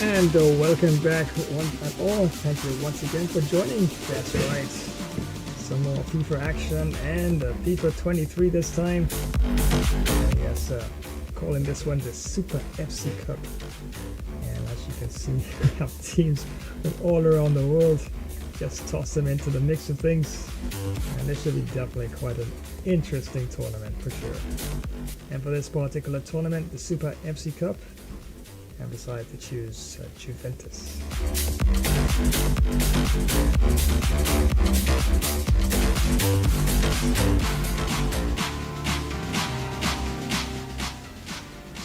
Welcome back one and all. Thank you once again for joining. That's right. Some more FIFA action and FIFA 23 this time. And yes, calling this one the Super FC Cup. And as you can see, we have teams from all around the world. Just toss them into the mix of things. And this should be definitely quite an interesting tournament for sure. And for this particular tournament, the Super FC Cup, and decided to choose Juventus.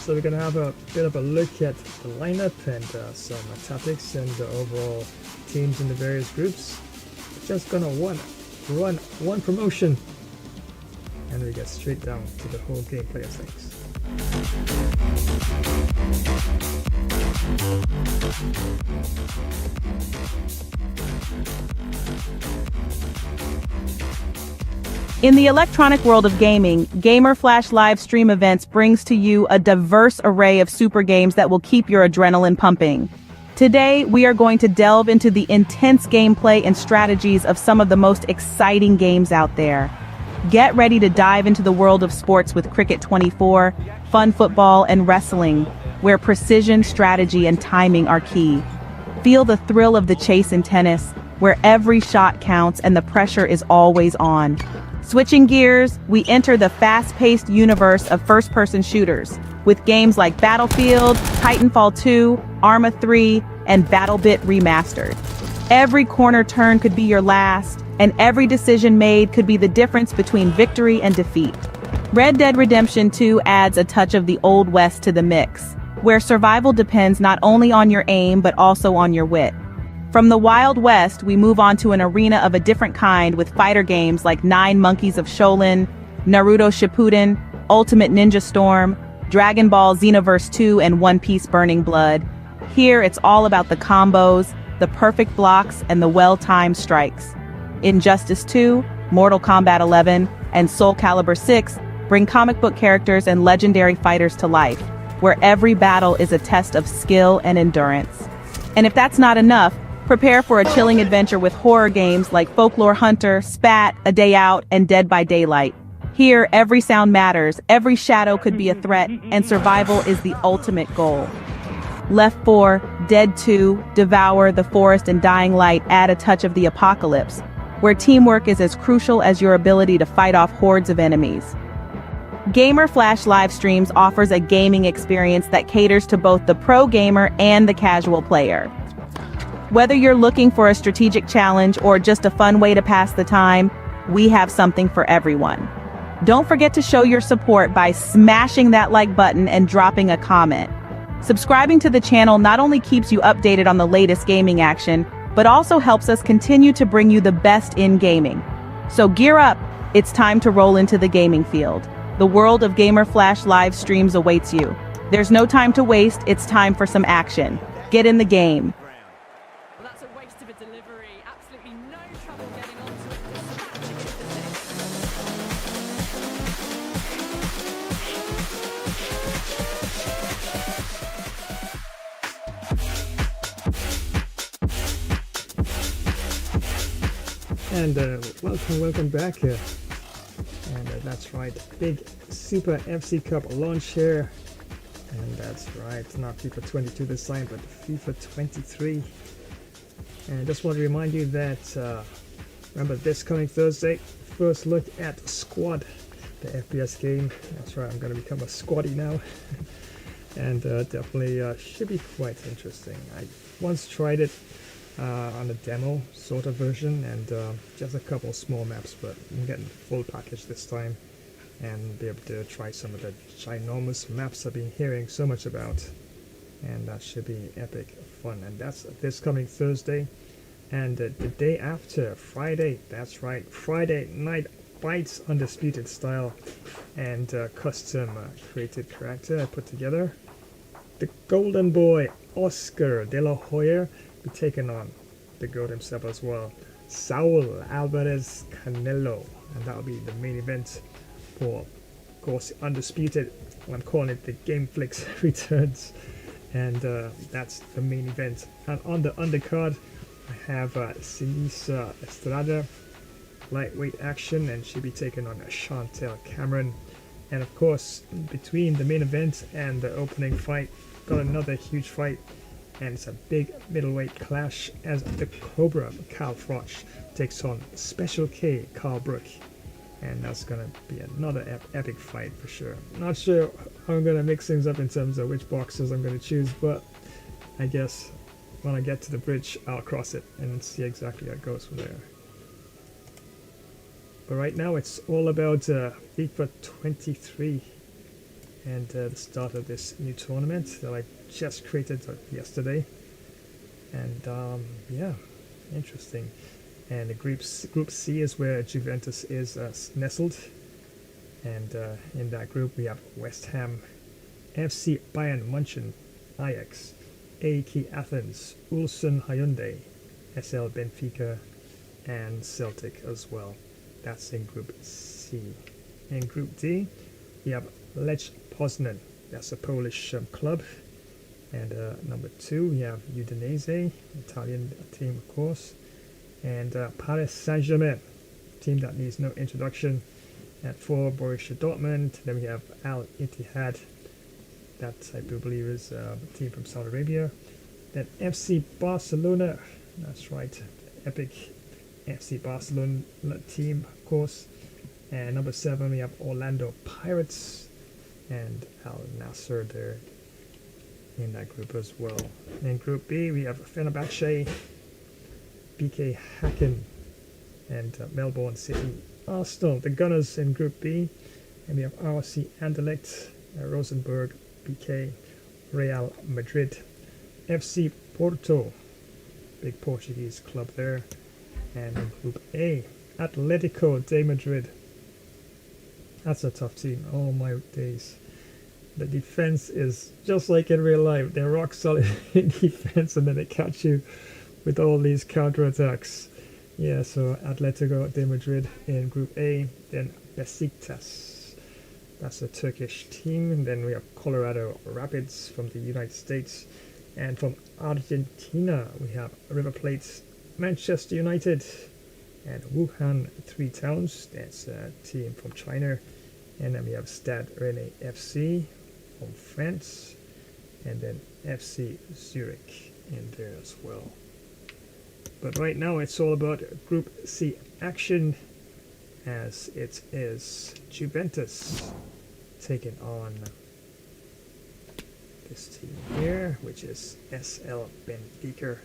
So we're going to have a bit of a look at the lineup and some tactics and the overall teams in the various groups. Just going to run one promotion, and we get straight down to the whole gameplay of things. In the electronic world of gaming, Gamer Flash live stream events brings to you a diverse array of super games that will keep your adrenaline pumping. Today, we are going to delve into the intense gameplay and strategies of some of the most exciting games out there. Get ready to dive into the world of sports with Cricket 24, fun football, and wrestling, where precision, strategy, and timing are key. Feel the thrill of the chase in tennis, where every shot counts and the pressure is always on. Switching gears, we enter the fast-paced universe of first-person shooters, with games like Battlefield, Titanfall 2, Arma 3, and BattleBit Remastered. Every corner turn could be your last, and every decision made could be the difference between victory and defeat. Red Dead Redemption 2 adds a touch of the Old West to the mix, where survival depends not only on your aim but also on your wit. From the Wild West, we move on to an arena of a different kind with fighter games like 9 Monkeys of Shaolin, Naruto Shippuden, Ultimate Ninja Storm, Dragon Ball Xenoverse 2, and One Piece Burning Blood. Here, it's all about the combos, the perfect blocks, and the well-timed strikes. Injustice 2, Mortal Kombat 11, and Soul Calibur 6 bring comic book characters and legendary fighters to life, where every battle is a test of skill and endurance. And if that's not enough, prepare for a chilling adventure with horror games like Folklore Hunter, Spat, A Day Out, and Dead by Daylight. Here, every sound matters, every shadow could be a threat, and survival is the ultimate goal. Left 4, Dead 2, Devour, The Forest, and Dying Light add a touch of the apocalypse, where teamwork is as crucial as your ability to fight off hordes of enemies. Gamer Flash live streams offers a gaming experience that caters to both the pro gamer and the casual player. Whether you're looking for a strategic challenge or just a fun way to pass the time, we have something for everyone. Don't forget to show your support by smashing that like button and dropping a comment. Subscribing to the channel not only keeps you updated on the latest gaming action, but also helps us continue to bring you the best in gaming. So gear up, it's time to roll into the gaming field. The world of Gamer Flash live streams awaits you. There's no time to waste, it's time for some action. Get in the game. Well, that's a waste of a delivery. Absolutely no trouble getting onto it. Dispatching it to six. And welcome back. And that's right, big Super FC Cup launch here. And that's right, not FIFA 22 this time, but FIFA 23. And I just want to remind you that, remember this coming Thursday, first look at Squad, the FPS game. That's right, I'm going to become a squaddy now. And definitely should be quite interesting. I once tried it on a demo sort of version, and just a couple small maps, but I'm getting the full package this time and be able to try some of the ginormous maps I've been hearing so much about, and that should be epic fun. And that's this coming Thursday, and the day after, Friday, that's right, Friday Night Fights Undisputed Style, and custom created character I put together. The Golden Boy Oscar De La Hoya be taking on the GOAT himself as well, Saul Alvarez Canelo, and that'll be the main event for, of course, Undisputed. I'm calling it the Game Flicks Returns, and that's the main event. And on the undercard, I have Sinisa Estrada, lightweight action, and she'll be taking on Chantel Cameron. And of course, between the main event and the opening fight, got another huge fight, and it's a big middleweight clash as the Cobra Carl Froch takes on Special K Carl Brook. And that's gonna be another epic fight for sure. Not sure how I'm gonna mix things up in terms of which boxers I'm gonna choose, but I guess when I get to the bridge, I'll cross it and see exactly how it goes from there. But right now, it's all about FIFA 23 and the start of this new tournament that I just created yesterday. And yeah, interesting. And the Group C is where Juventus is nestled. And in that group, we have West Ham, FC Bayern München, Ajax, AEK Athens, Ulsan Hyundai, SL Benfica, and Celtic as well. That's in Group C. In Group D, we have Lech Poznan. That's a Polish club. And number 2, we have Udinese, Italian team, of course. And Paris Saint-Germain, team that needs no introduction. At 4, Borussia Dortmund. Then we have Al Ittihad, that I do believe is a team from Saudi Arabia. Then FC Barcelona, that's right, epic FC Barcelona team, of course. And number 7, we have Orlando Pirates and Al Nassr there in that group as well. In Group B, we have Fenerbahce, BK Häcken, and Melbourne City Arsenal, the Gunners in Group B. And we have RC Anderlecht, Rosenborg, BK, Real Madrid, FC Porto, big Portuguese club there. And in Group A, Atletico de Madrid. That's a tough team. Oh my days. The defense is just like in real life. They're rock solid in defense, and then they catch you with all these counterattacks. Yeah, so Atletico de Madrid in Group A. Then Besiktas. That's a Turkish team. And then we have Colorado Rapids from the United States. And from Argentina, we have River Plate, Manchester United, and Wuhan Three Towns. That's a team from China. And then we have Stade Rennais FC from France, and then FC Zurich in there as well. But right now it's all about Group C action, as it is Juventus taking on this team here, which is SL Benfica,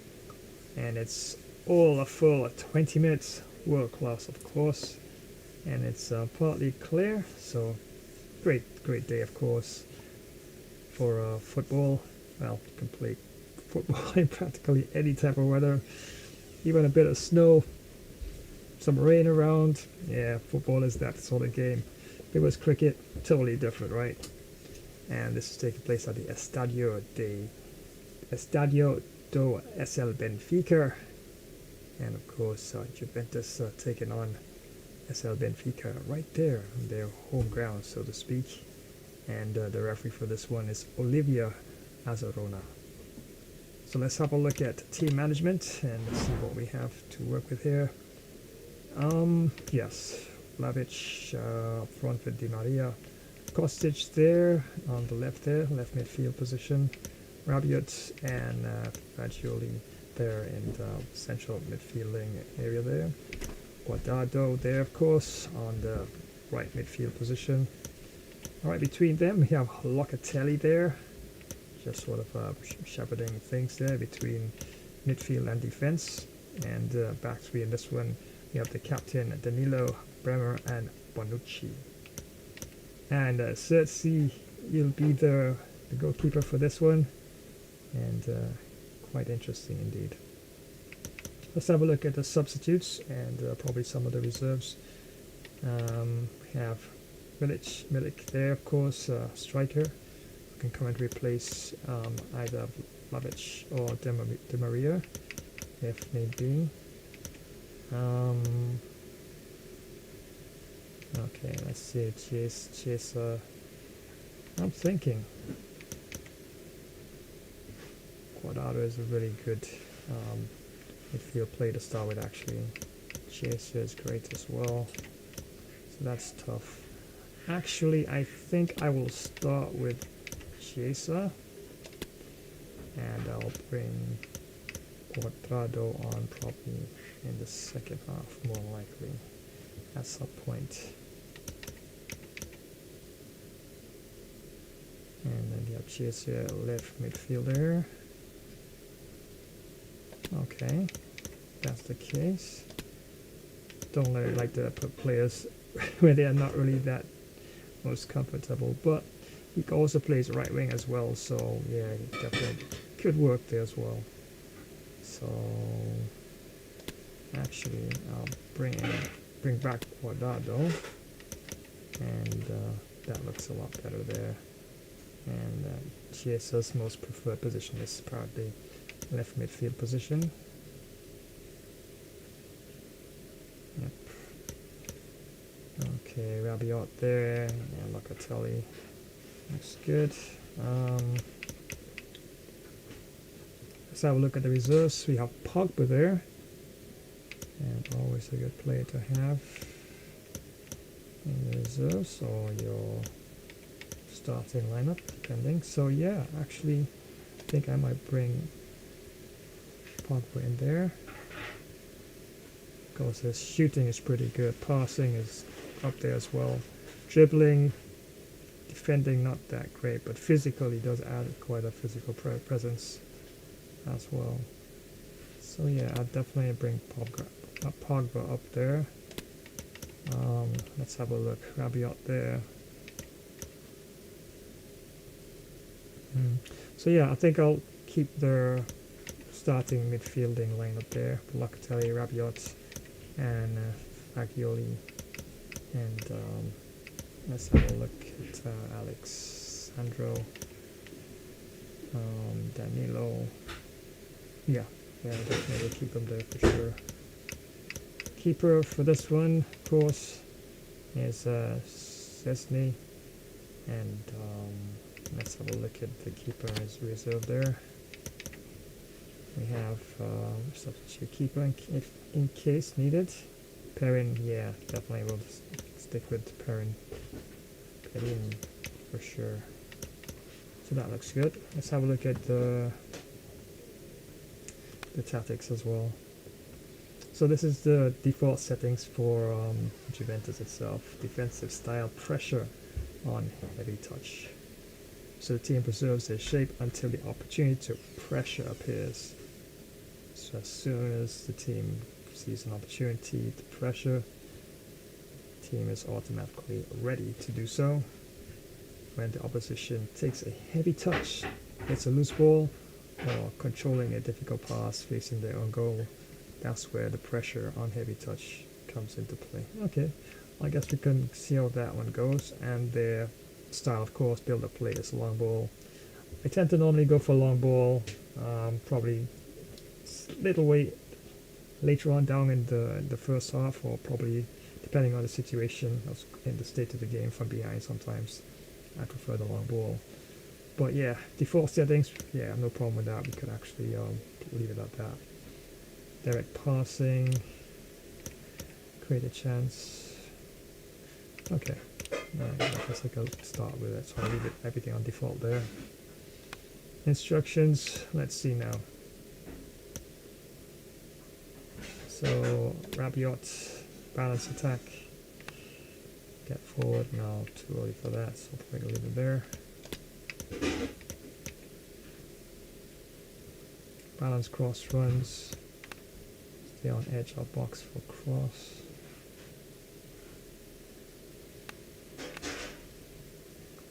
and it's all a full 20 minutes, world class of course, and it's partly clear, so great day of course for football. Well, you can play football in practically any type of weather, even a bit of snow, some rain around. Yeah, football is that sort of game. If it was cricket, totally different, right? And this is taking place at the Estadio do SL Benfica, and of course Juventus taking on SL Benfica right there on their home ground, so to speak. And the referee for this one is Olivia Azarona. So let's have a look at team management and see what we have to work with here. Yes, Vlahovic up front with Di Maria, Kostic there on the left midfield position, Rabiot and Fagioli there in the central midfielding area there. Guardado there, of course, on the right midfield position. Alright, between them we have Locatelli there, just sort of shepherding things there between midfield and defense. And back three in this one, we have the captain Danilo, Bremer and Bonucci. And Sertzi, you'll be the goalkeeper for this one, and quite interesting indeed. Let's have a look at the substitutes and probably some of the reserves. We have Milik there, of course, striker, who can come and replace either Vlahovic or Di Maria, if need be. Okay, let's see. Chase. I'm thinking. Guardado is a really good midfield player to start with actually. Chiesa is great as well. So that's tough. Actually, I think I will start with Chiesa. And I'll bring Guardado on probably in the second half, more likely, at some point. And then you have Chiesa left midfielder. Okay, that's the case. Don't really like to put players where they are not really that most comfortable, but he also plays right wing as well, so yeah, he definitely could work there as well. So actually, I'll bring back Guardado, and that looks a lot better there. And Chiesa's most preferred position is probably left midfield position. Yep. Okay, Rabiot there, and Locatelli. Looks good. Let's have a look at the reserves. We have Pogba there, and always a good player to have in the reserves or your starting lineup, depending. So yeah, actually, I think I might bring Pogba in there because his shooting is pretty good, passing is up there as well, dribbling, defending not that great, but physically does add quite a physical presence as well. So yeah, I'll definitely bring Pogba up there. Let's have a look. Rabiot there. So yeah, I think I'll keep the starting midfielding line up there. Locatelli, Rabiot, and Fagioli. And let's have a look at Alexandro, Danilo. Yeah, definitely keep him there for sure. Keeper for this one, of course, is Szczesny, and let's have a look at the keeper as reserve there. We have substitute keeper in case needed. Perrin, yeah, definitely will stick with Perrin for sure. So that looks good. Let's have a look at the tactics as well. So this is the default settings for Juventus itself. Defensive style, pressure on heavy touch. So the team preserves their shape until the opportunity to pressure appears. So as soon as the team sees an opportunity to pressure, the team is automatically ready to do so. When the opposition takes a heavy touch, hits a loose ball, or controlling a difficult pass facing their own goal, that's where the pressure on heavy touch comes into play. Okay, I guess we can see how that one goes. And their style, of course, build up play is long ball. I tend to normally go for long ball, probably little way later on down in the first half, or probably depending on the situation in the state of the game from behind. Sometimes I prefer the long ball. But yeah, default settings, yeah, no problem with that. We could actually leave it at that. Direct passing, create a chance. Okay, I guess I can start with it. So I'll leave everything on default there. Instructions, let's see now. So Rabiot, balance attack, get forward. No, too early for that, so I'll probably leave it there. Balance cross runs, stay on edge of box for cross.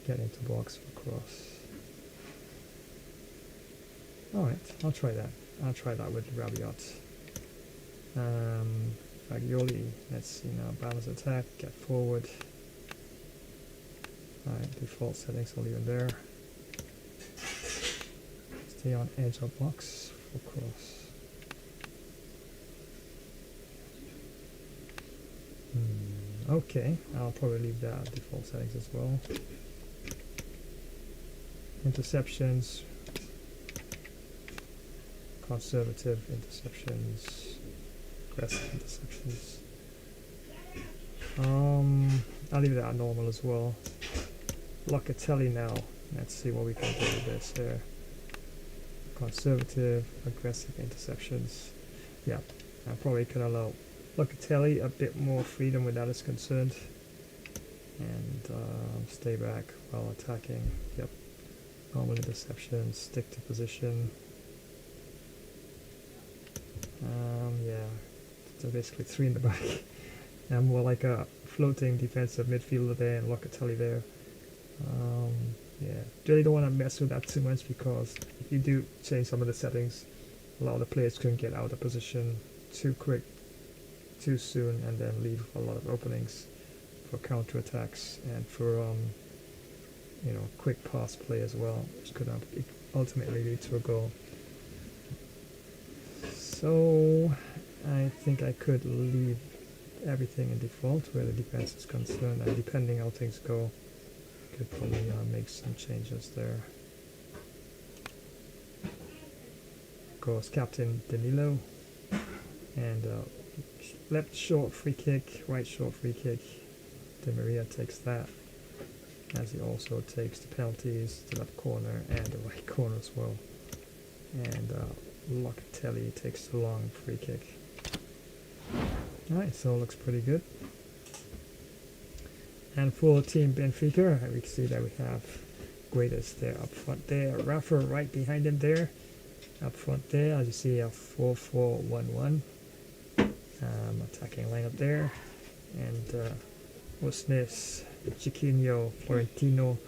Get into box for cross. Alright, I'll try that. I'll try that with Rabiot. Fagioli, let's see now. Balance attack, get forward. Alright, default settings, I'll leave it there. Stay on edge of box for cross. Okay, I'll probably leave that default settings as well. Interceptions, conservative interceptions, aggressive interceptions. I'll leave that normal as well. Locatelli now. Let's see what we can do with this here. Conservative, aggressive interceptions. Yeah, I probably could allow Locatelli a bit more freedom where that is concerned. And stay back while attacking. Yep. Normal interceptions, stick to position. Yeah, so basically 3 in the back. And more like a floating defensive midfielder there and Locatelli there. Yeah, really don't want to mess with that too much, because if you do change some of the settings, a lot of the players can get out of position too quick, too soon, and then leave a lot of openings for counter attacks and for you know, quick pass play as well, which could ultimately lead to a goal. So I think I could leave everything in default where the defense is concerned, and depending how things go, could probably make some changes there. Of course, Captain Danilo, and left short free kick, right short free kick. Di Maria takes that, as he also takes the penalties, the left corner and the right corner as well. And Locatelli takes the long free kick. Alright, so it looks pretty good. And for Team Benfica, we can see that we have Guedes there up front there, Rafa right behind him there, up front there, as you see a 4-4-1-1 attacking lineup there, and Osnes, Chiquinho, Florentino,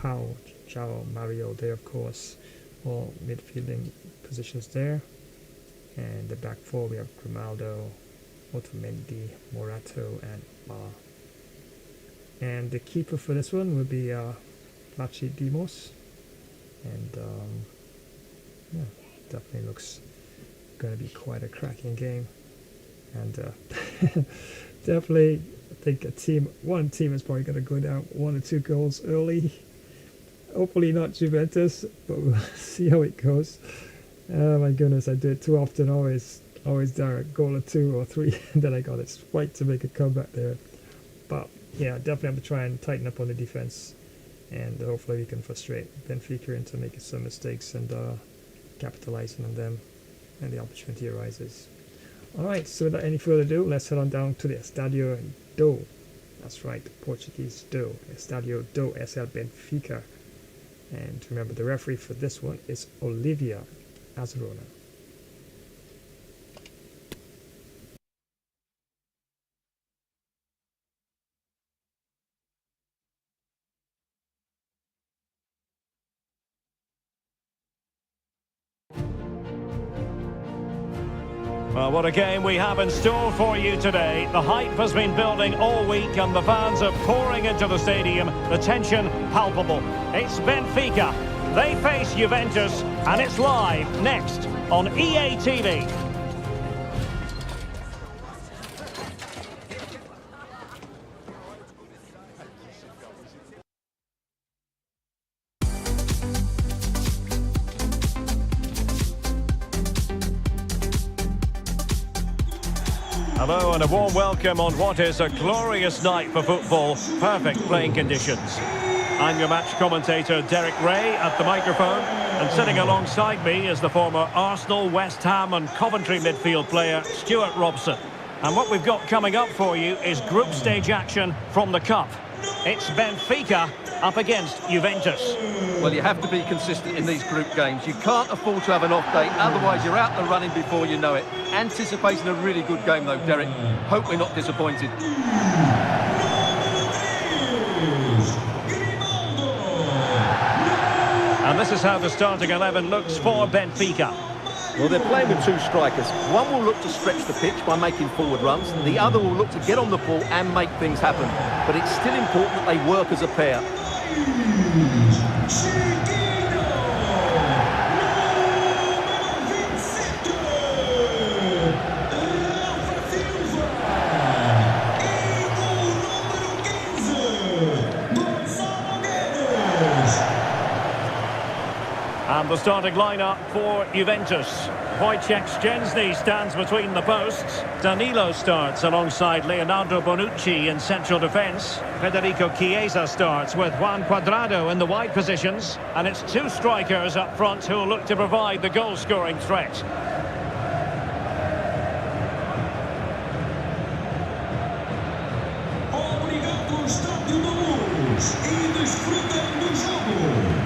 João Mario there, of course, all midfielding positions there. And the back four, we have Grimaldo, Otamendi, Morato, and Ma. And the keeper for this one would be Lachi Dimos. And yeah, definitely looks going to be quite a cracking game. And definitely, I think one team is probably going to go down 1 or 2 goals early. Hopefully not Juventus, but we'll see how it goes. Oh my goodness, I do it too often, always down a goal or 2 or 3, and then I got it right to make a comeback there. But yeah, definitely have to try and tighten up on the defense, and hopefully we can frustrate Benfica into making some mistakes and capitalizing on them, and the opportunity arises. Alright, so without any further ado, let's head on down to the Estadio do. That's right, the Portuguese do. Estadio do SL Benfica. And remember, the referee for this one is Olivia Azarona. Well, what a game we have in store for you today. The hype has been building all week and the fans are pouring into the stadium. The tension palpable. It's Benfica. They face Juventus, and it's live next on EA TV. Hello and a warm welcome on what is a glorious night for football. Perfect playing conditions. I'm your match commentator Derek Ray at the microphone, and sitting alongside me is the former Arsenal, West Ham and Coventry midfield player Stuart Robson. And what we've got coming up for you is group stage action from the Cup. It's Benfica up against Juventus. Well, you have to be consistent in these group games. You can't afford to have an off day, otherwise you're out the running before you know it. Anticipating a really good game though, Derek. Hope we're not disappointed. And this is how the starting 11 looks for Benfica. Well, they're playing with 2 strikers. One will look to stretch the pitch by making forward runs. The other will look to get on the ball and make things happen. But it's still important that they work as a pair. And the starting lineup for Juventus. Wojciech Szczęsny stands between the posts. Danilo starts alongside Leonardo Bonucci in central defence. Federico Chiesa starts with Juan Cuadrado in the wide positions. And it's two strikers up front who will look to provide the goal-scoring threat. Obrigado, Estádio da Luz, e desfrutem do jogo.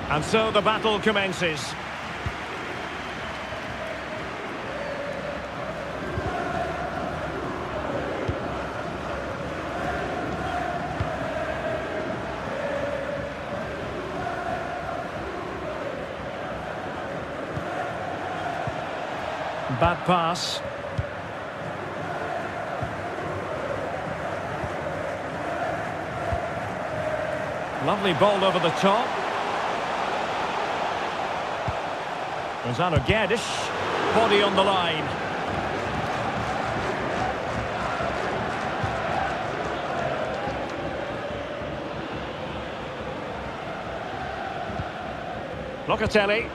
And so the battle commences. Bad pass. Lovely ball over the top. Gonzalo Guedes, body on the line. Locatelli.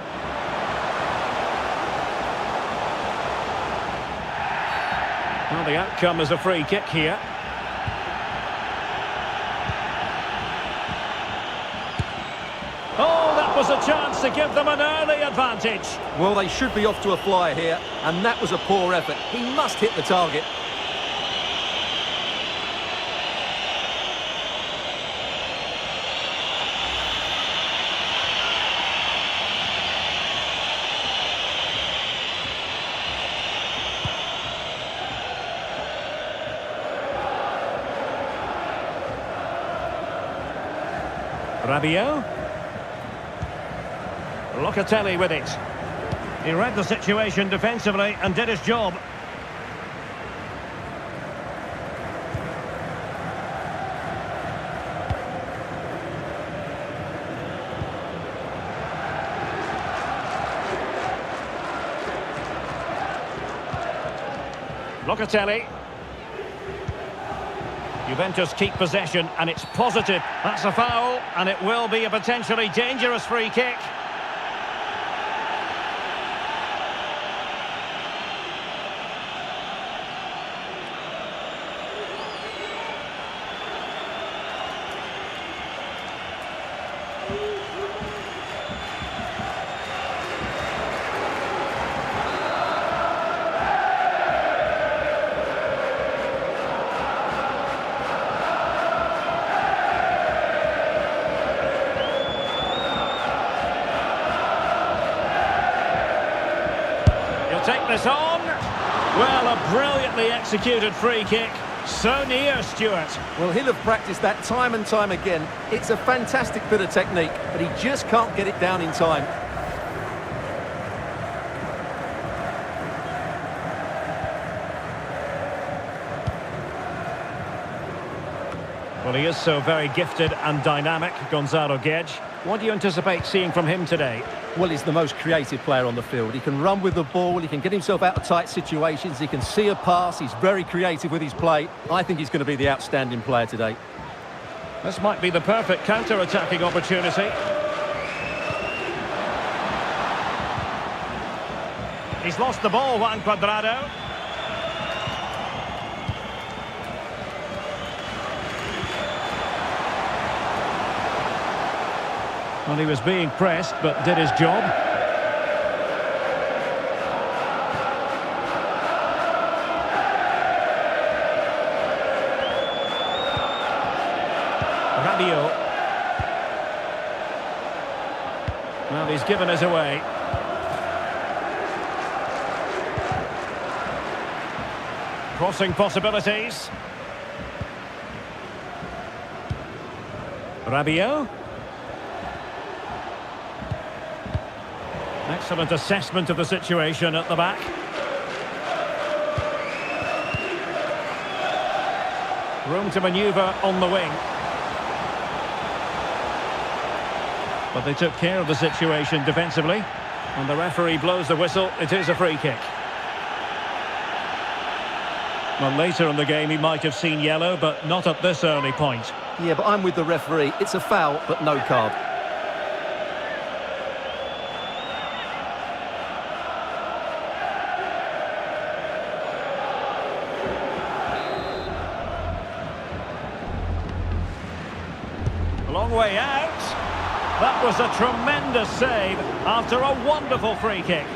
Well, the outcome is a free kick here. Oh, that was a chance to give them an early advantage. Well, they should be off to a flyer here, and that was a poor effort. He must hit the target. Rabiot. Locatelli with it. He read the situation defensively and did his job. Locatelli. Juventus keep possession and it's positive. That's a foul and it will be a potentially dangerous free kick. Take this on. Well, a brilliantly executed free kick. So near, Stuart. Well, he'll have practiced that time and time again. It's a fantastic bit of technique, but he just can't get it down in time. Well, he is so very gifted and dynamic, Gonzalo Guedes. What do you anticipate seeing from him today? Well, he's the most creative player on the field. He can run with the ball, he can get himself out of tight situations, he can see a pass, he's very creative with his play. I think he's going to be the outstanding player today. This might be the perfect counter-attacking opportunity. He's lost the ball, Juan Cuadrado. Well, he was being pressed, but did his job. Rabiot. Well, he's given us away. Crossing possibilities. Rabiot. Excellent assessment of the situation at the back. Room to manoeuvre on the wing. But they took care of the situation defensively. And the referee blows the whistle. It is a free kick. Well, later in the game he might have seen yellow, but not at this early point. Yeah, but I'm with the referee. It's a foul, but no card. A long way out. That was a tremendous save after a wonderful free kick.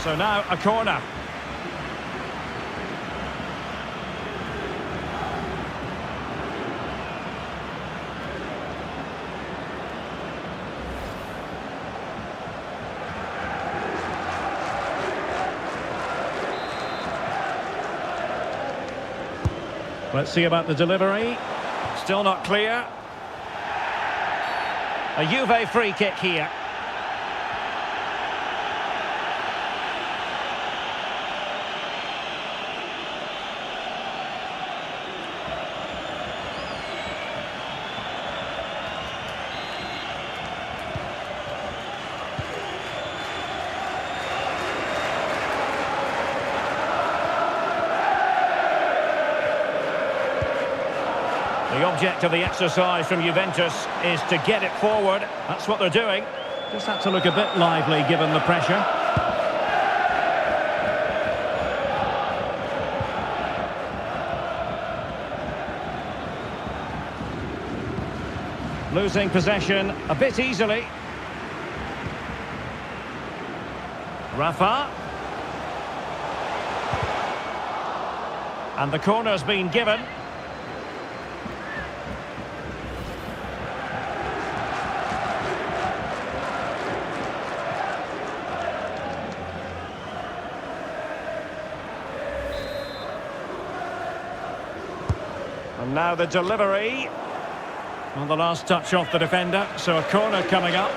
So now a corner. Let's see about the delivery. Still not clear. A Juve free kick here. The object of the exercise from Juventus is to get it forward. That's what they're doing. Just had to look a bit lively given the pressure. Losing possession a bit easily. Rafa. And the corner's been given. And now the delivery. On the last touch off the defender, so a corner coming up.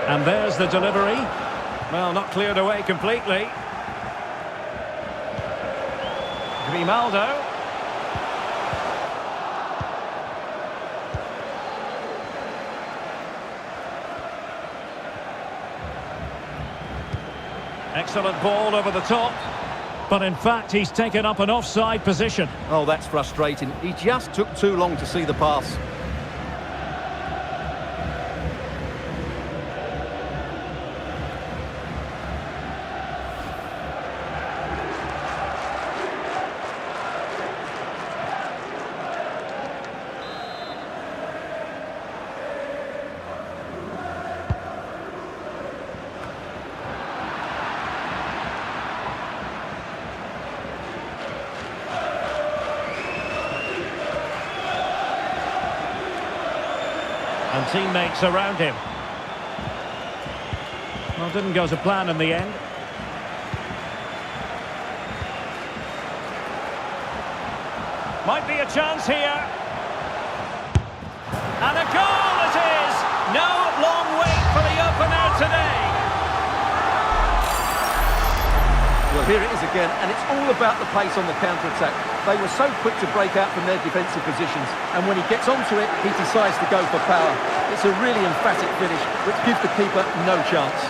And there's the delivery. Well, not cleared away completely. Grimaldo. Excellent ball over the top. But in fact, he's taken up an offside position. Oh, that's frustrating. He just took too long to see the pass. And teammates around him. Well, didn't go to plan in the end. Might be a chance here. And a goal it is! No long wait for the opener today. Well, here it is again, and it's all about the pace on the counter-attack. They were so quick to break out from their defensive positions, and when he gets onto it, he decides to go for power. It's a really emphatic finish, which gives the keeper no chance.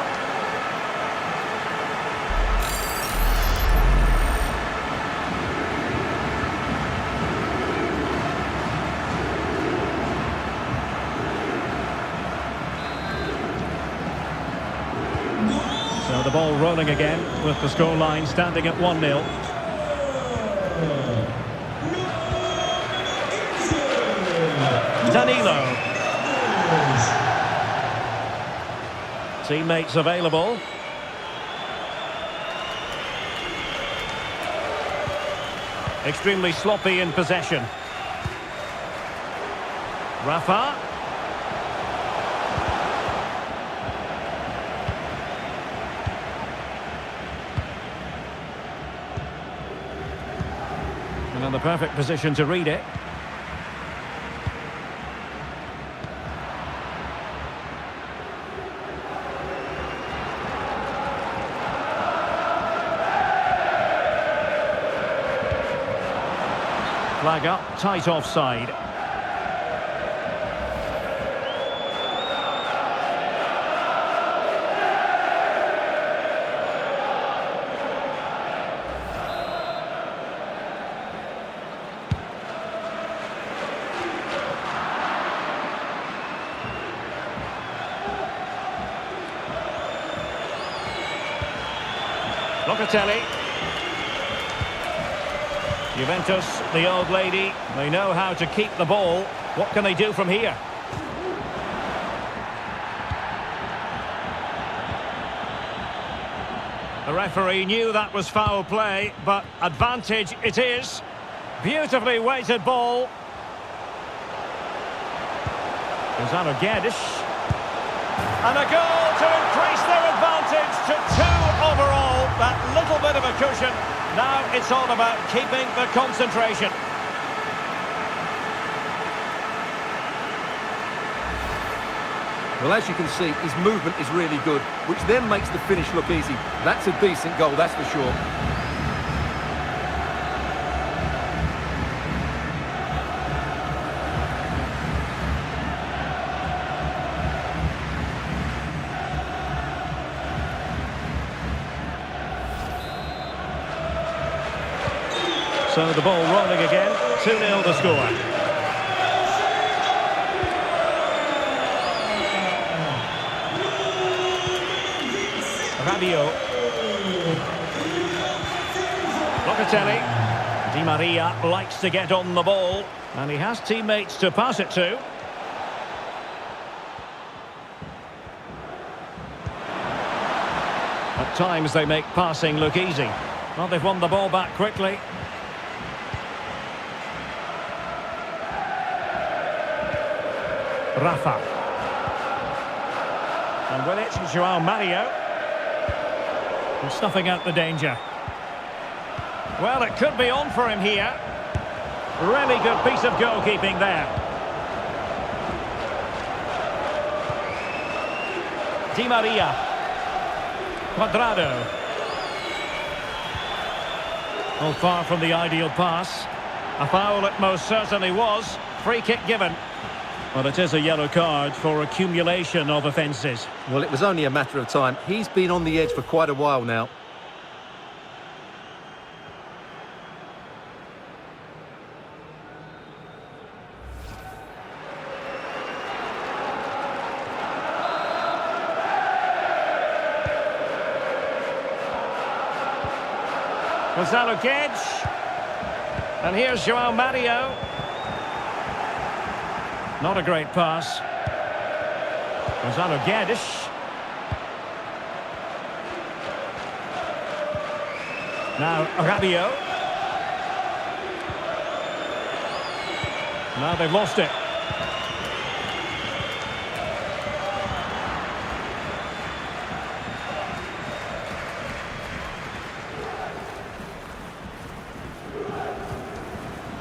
So the ball rolling again with the scoreline standing at 1-0. Danilo. Teammates available. Extremely sloppy in possession. Rafa. And in the perfect position to read it. Flag up, tight offside. Locatelli. Juventus, the old lady, they know how to keep the ball. What can they do from here? The referee knew that was foul play, but advantage it is. Beautifully weighted ball. Gonzalo Guedes. And a goal to increase their advantage to 2 overall. That little bit of a cushion. Now it's all about keeping the concentration. Well, as you can see, his movement is really good, which then makes the finish look easy. That's a decent goal, that's for sure. So the ball rolling again, 2-0 the score. Rabiot. Locatelli. Di Maria likes to get on the ball, and he has teammates to pass it to. At times they make passing look easy. Well, they've won the ball back quickly. Rafa. And with it, João Mario. And snuffing out the danger. Well, it could be on for him here. Really good piece of goalkeeping there. Di Maria. Cuadrado. Well, far from the ideal pass. A foul it most certainly was. Free kick given. Well, it is a yellow card for accumulation of offences. Well, it was only a matter of time. He's been on the edge for quite a while now. Gonzalo Guedes. And here's João Mario. Not a great pass. Gonzalo Guedes. Now Rabiot. Now they've lost it.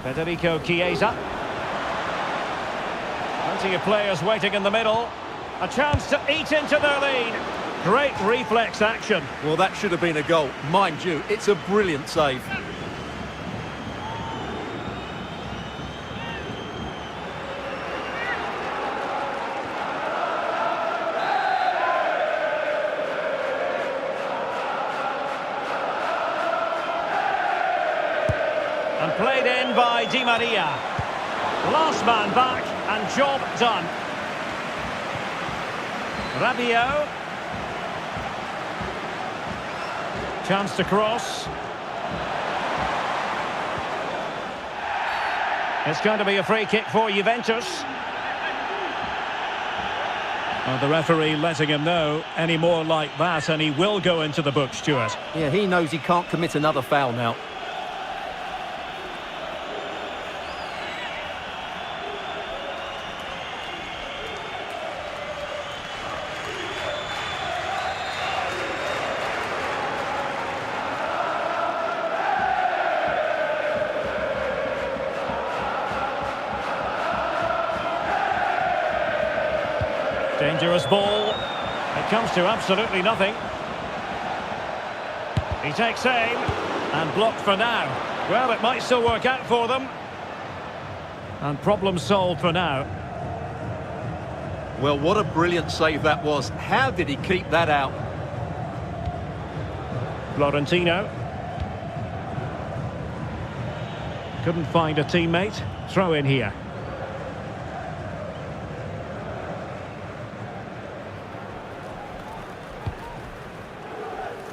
Federico Chiesa. Plenty of players waiting in the middle. A chance to eat into their lead. Great reflex action. Well, that should have been a goal. Mind you, it's a brilliant save. And played in by Di Maria. Last man back and job done. Rabiot. Chance to cross. It's going to be a free kick for Juventus. Well, the referee letting him know any more like that and he will go into the books, Stuart. Yeah, he knows he can't commit another foul now. Dangerous ball. It comes to absolutely nothing. He takes aim and blocked for now. Well, it might still work out for them. And problem solved for now. Well, what a brilliant save that was. How did he keep that out? Florentino. Couldn't find a teammate. Throw in here.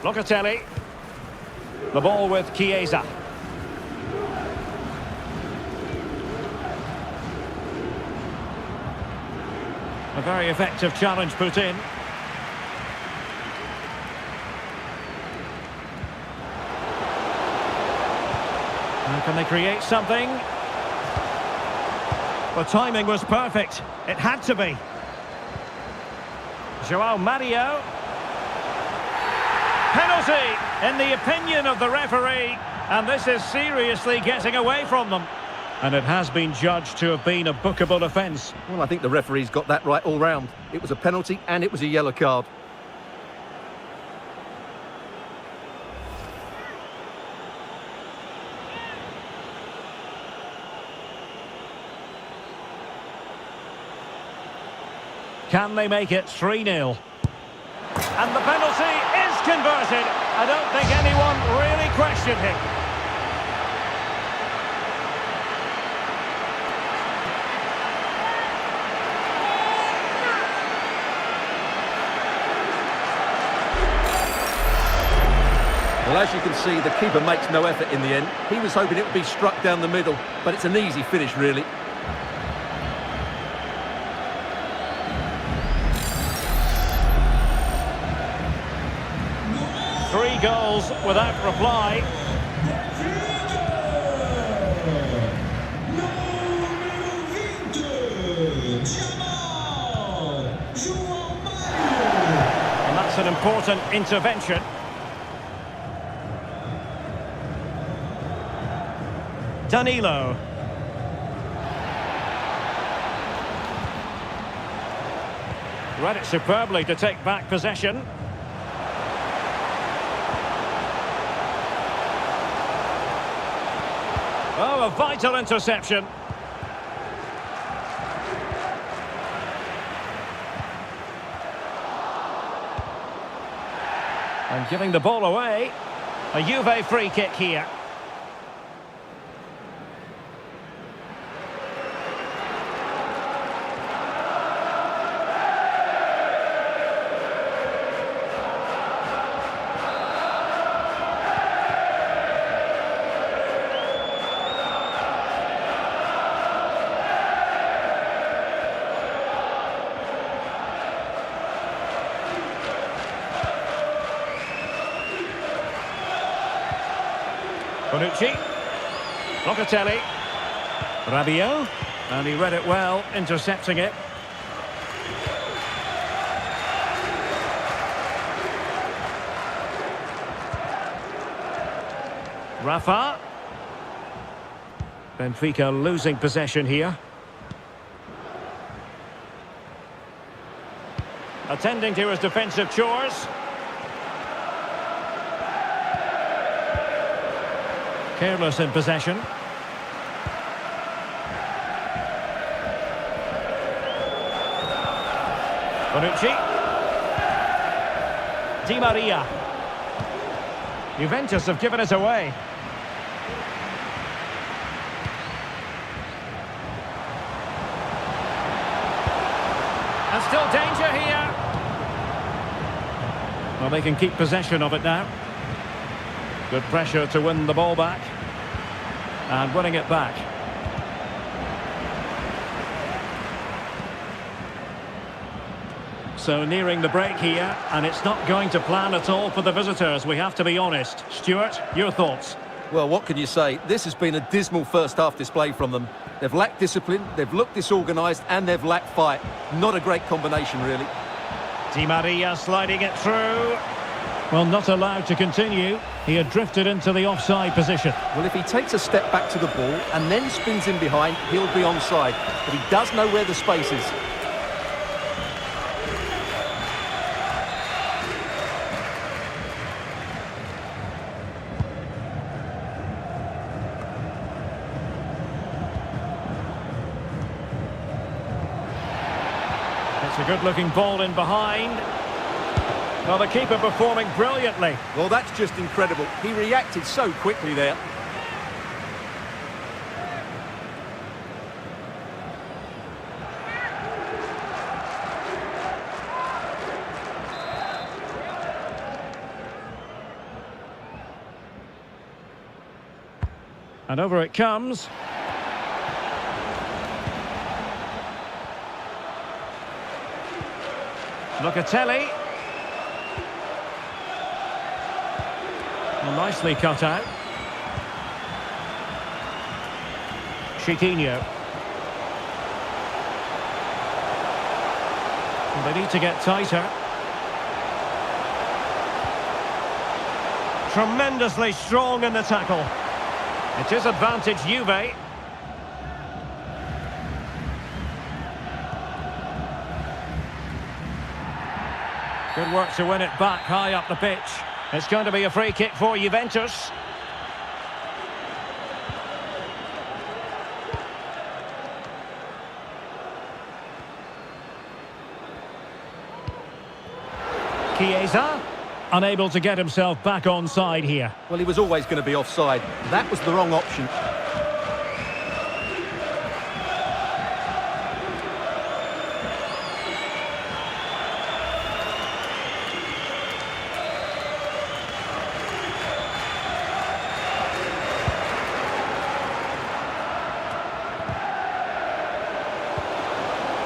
Locatelli. The ball with Chiesa. A very effective challenge put in. Now can they create something? The timing was perfect. It had to be. João Mario. Penalty, in the opinion of the referee. And this is seriously getting away from them. And it has been judged to have been a bookable offence. Well, I think the referee's got that right all round. It was a penalty and it was a yellow card. Can they make it 3-0? And the penalty is converted. I don't think anyone really questioned him. Well, as you can see, the keeper makes no effort in the end. He was hoping it would be struck down the middle, but it's an easy finish, really. Three goals without reply. And that's an important intervention. Danilo. Read it superbly to take back possession. Oh, a vital interception. And giving the ball away. A Juve free kick here. Bonucci, Locatelli, Rabiot, and he read it well, intercepting it. Rafa. Benfica losing possession here. Attending to his defensive chores. Careless in possession. Bonucci. Di Maria. Juventus have given it away. And still danger here. Well, they can keep possession of it now. Good pressure to win the ball back. And winning it back. So nearing the break here, and it's not going to plan at all for the visitors, we have to be honest. Stuart, your thoughts? Well, what can you say? This has been a dismal first-half display from them. They've lacked discipline, they've looked disorganised, and they've lacked fight. Not a great combination, really. Di Maria sliding it through. Well, not allowed to continue. He had drifted into the offside position. Well, if he takes a step back to the ball and then spins in behind, he'll be onside. But he does know where the space is. It's a good-looking ball in behind. Well, the keeper performing brilliantly. Well, that's just incredible. He reacted so quickly there. And over it comes. Locatelli. Well, nicely cut out. Chiquinho. Well, they need to get tighter. Tremendously strong in the tackle. It is advantage Juve. Good work to win it back high up the pitch. It's going to be a free kick for Juventus. Chiesa, unable to get himself back onside here. Well, he was always going to be offside. That was the wrong option.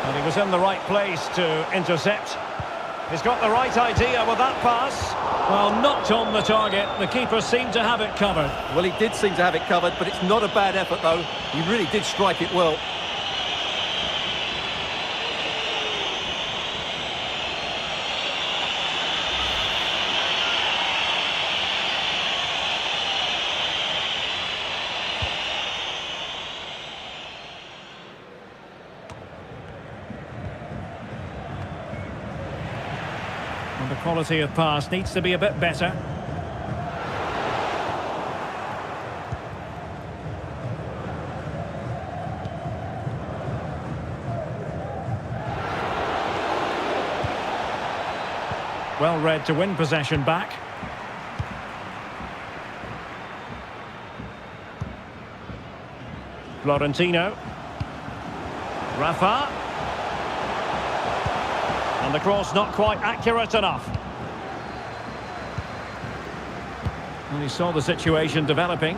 And he was in the right place to intercept. He's got the right idea with that pass. Well, not on the target. The keeper seemed to have it covered. Well, he did seem to have it covered, but it's not a bad effort, though. He really did strike it well. And the quality of pass needs to be a bit better. Well read to win possession back. Florentino. Rafa. And the cross not quite accurate enough. And he saw the situation developing.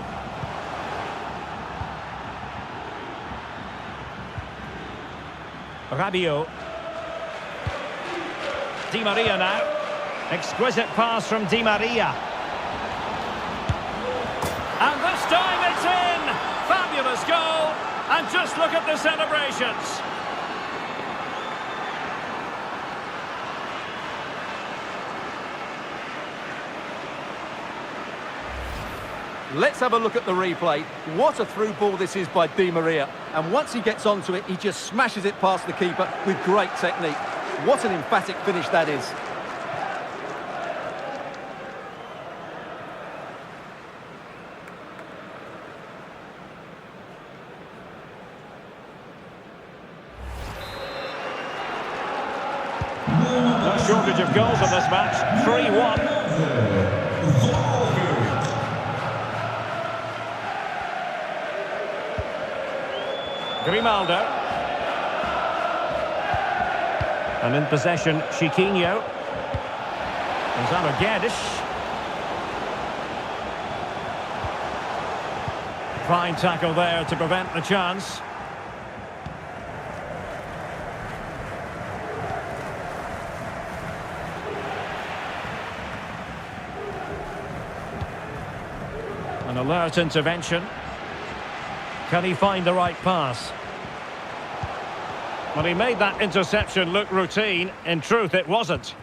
Rabiot. Di Maria now. Exquisite pass from Di Maria. And this time it's in! Fabulous goal! And just look at the celebrations. Let's have a look at the replay. What a through ball this is by Di Maria. And once he gets onto it, he just smashes it past the keeper with great technique. What an emphatic finish that is. No shortage of goals in this match. 3-1. Grimaldo. And in possession, Chiquinho. Neymarjr. Fine tackle there to prevent the chance. An alert intervention. Can he find the right pass? Well, he made that interception look routine. In truth, it wasn't.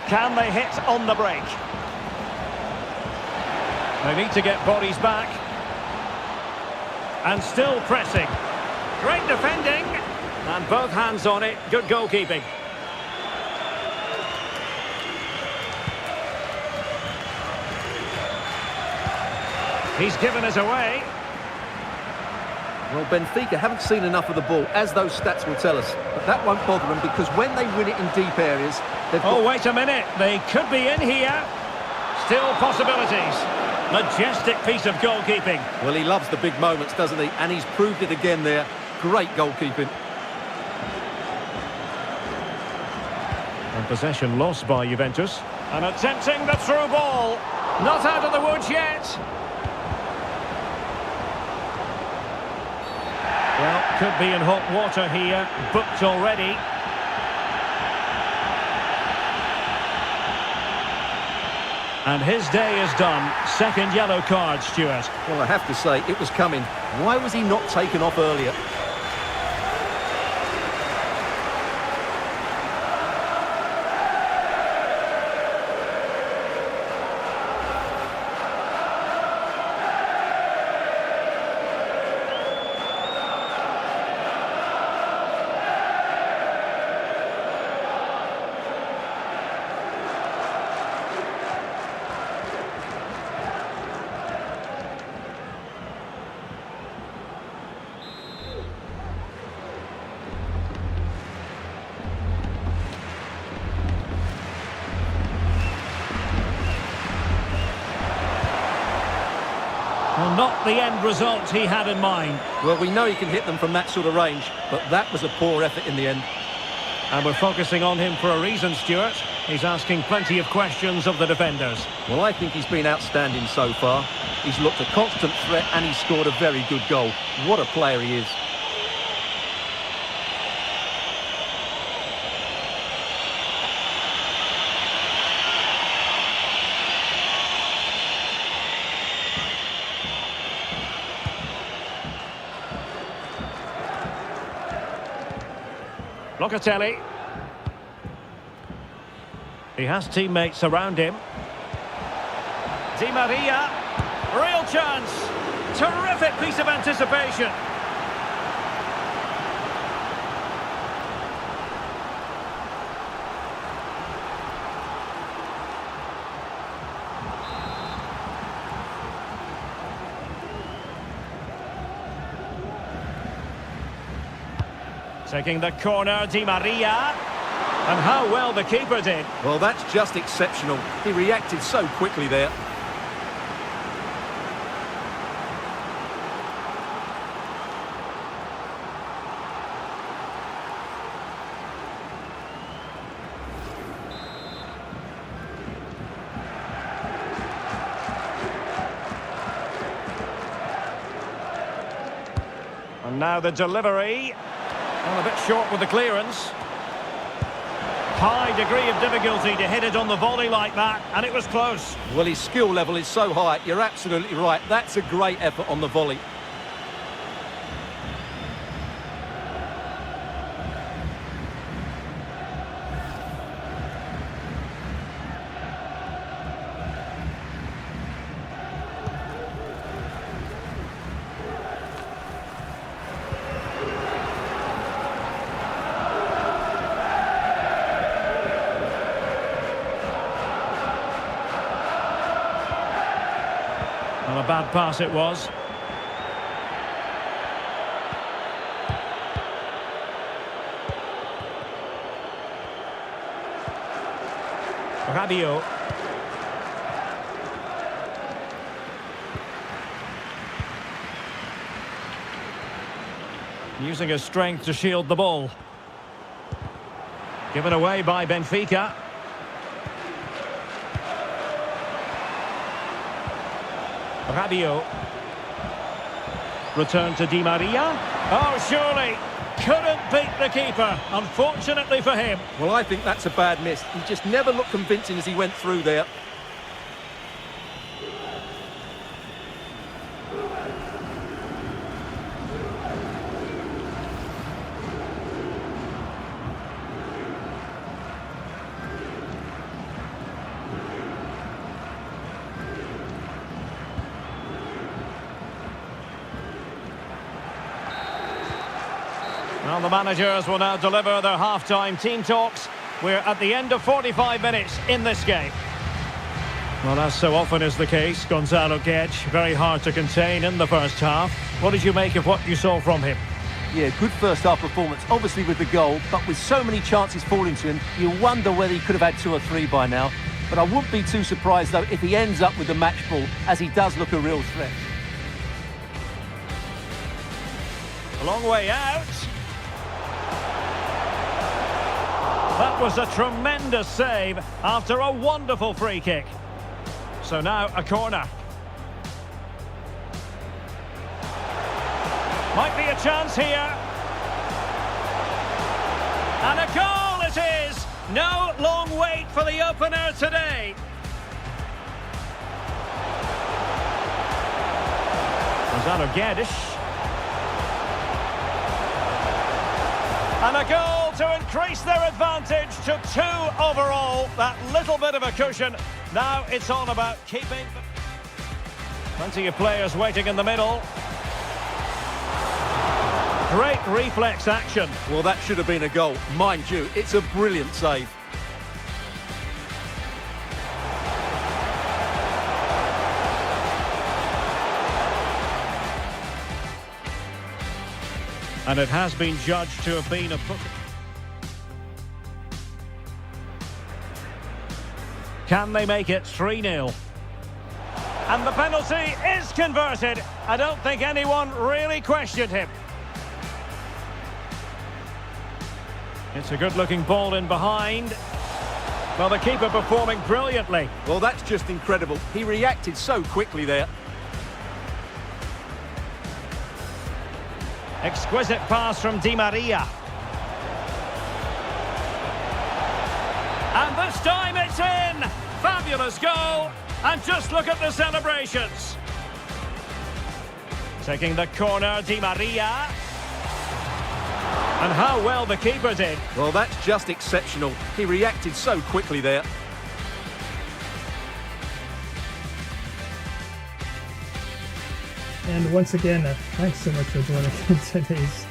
Can they hit on the break? They need to get bodies back. And still pressing. Great defending. And both hands on it. Good goalkeeping. He's given us away. Well, Benfica haven't seen enough of the ball, as those stats will tell us. But that won't bother them, because when they win it in deep areas, they've got... Oh, wait a minute. They could be in here. Still possibilities. Majestic piece of goalkeeping. Well, he loves the big moments, doesn't he? And he's proved it again there. Great goalkeeping. And possession lost by Juventus. And attempting the through ball. Not out of the woods yet. Well, could be in hot water here. Booked already. And his day is done. Second yellow card, Stuart. Well, I have to say, it was coming. Why was he not taken off earlier? Well, not the end result he had in mind. Well, we know he can hit them from that sort of range, but that was a poor effort in the end. And we're focusing on him for a reason, Stuart. He's asking plenty of questions of the defenders. Well, I think he's been outstanding so far. He's looked a constant threat and he's scored a very good goal. What a player he is. Locatelli. He has teammates around him. Di Maria. Real chance. Terrific piece of anticipation. Taking the corner, Di Maria. And how well the keeper did. Well, that's just exceptional. He reacted so quickly there. And now the delivery. Well, a bit short with the clearance. High degree of difficulty to hit it on the volley like that, and it was close. Well, his skill level is so high. You're absolutely right. That's a great effort on the volley. Well, a bad pass it was. Rabiot. Using his strength to shield the ball. Given away by Benfica. Rabiot. Return to Di Maria. Oh, surely. Couldn't beat the keeper, unfortunately for him. Well, I think that's a bad miss. He just never looked convincing as he went through there. Well, the managers will now deliver their half-time team talks. We're at the end of 45 minutes in this game. Well, as so often is the case, Gonzalo Guedes, very hard to contain in the first half. What did you make of what you saw from him? Yeah, good first half performance, obviously with the goal, but with so many chances falling to him, you wonder whether he could have had 2 or 3 by now. But I wouldn't be too surprised, though, if he ends up with the match ball, as he does look a real threat. A long way out. That was a tremendous save after a wonderful free kick. So now a corner. Might be a chance here. And a goal it is! No long wait for the opener today. Gonzalo Guedes. And a goal to increase their advantage to 2 overall. That little bit of a cushion. Now it's all about keeping. Plenty of players waiting in the middle. Great reflex action. Well, that should have been a goal. Mind you, it's a brilliant save. And it has been judged to have been a foot. Can they make it 3-0? And the penalty is converted. I don't think anyone really questioned him. It's a good-looking ball in behind. Well, the keeper performing brilliantly. Well, that's just incredible. He reacted so quickly there. Exquisite pass from Neymarjr. And this time it's in! Fabulous goal! And just look at the celebrations. Taking the corner, Neymarjr. And how well the keeper did. Well, that's just exceptional. He reacted so quickly there. And once again, thanks so much for joining today's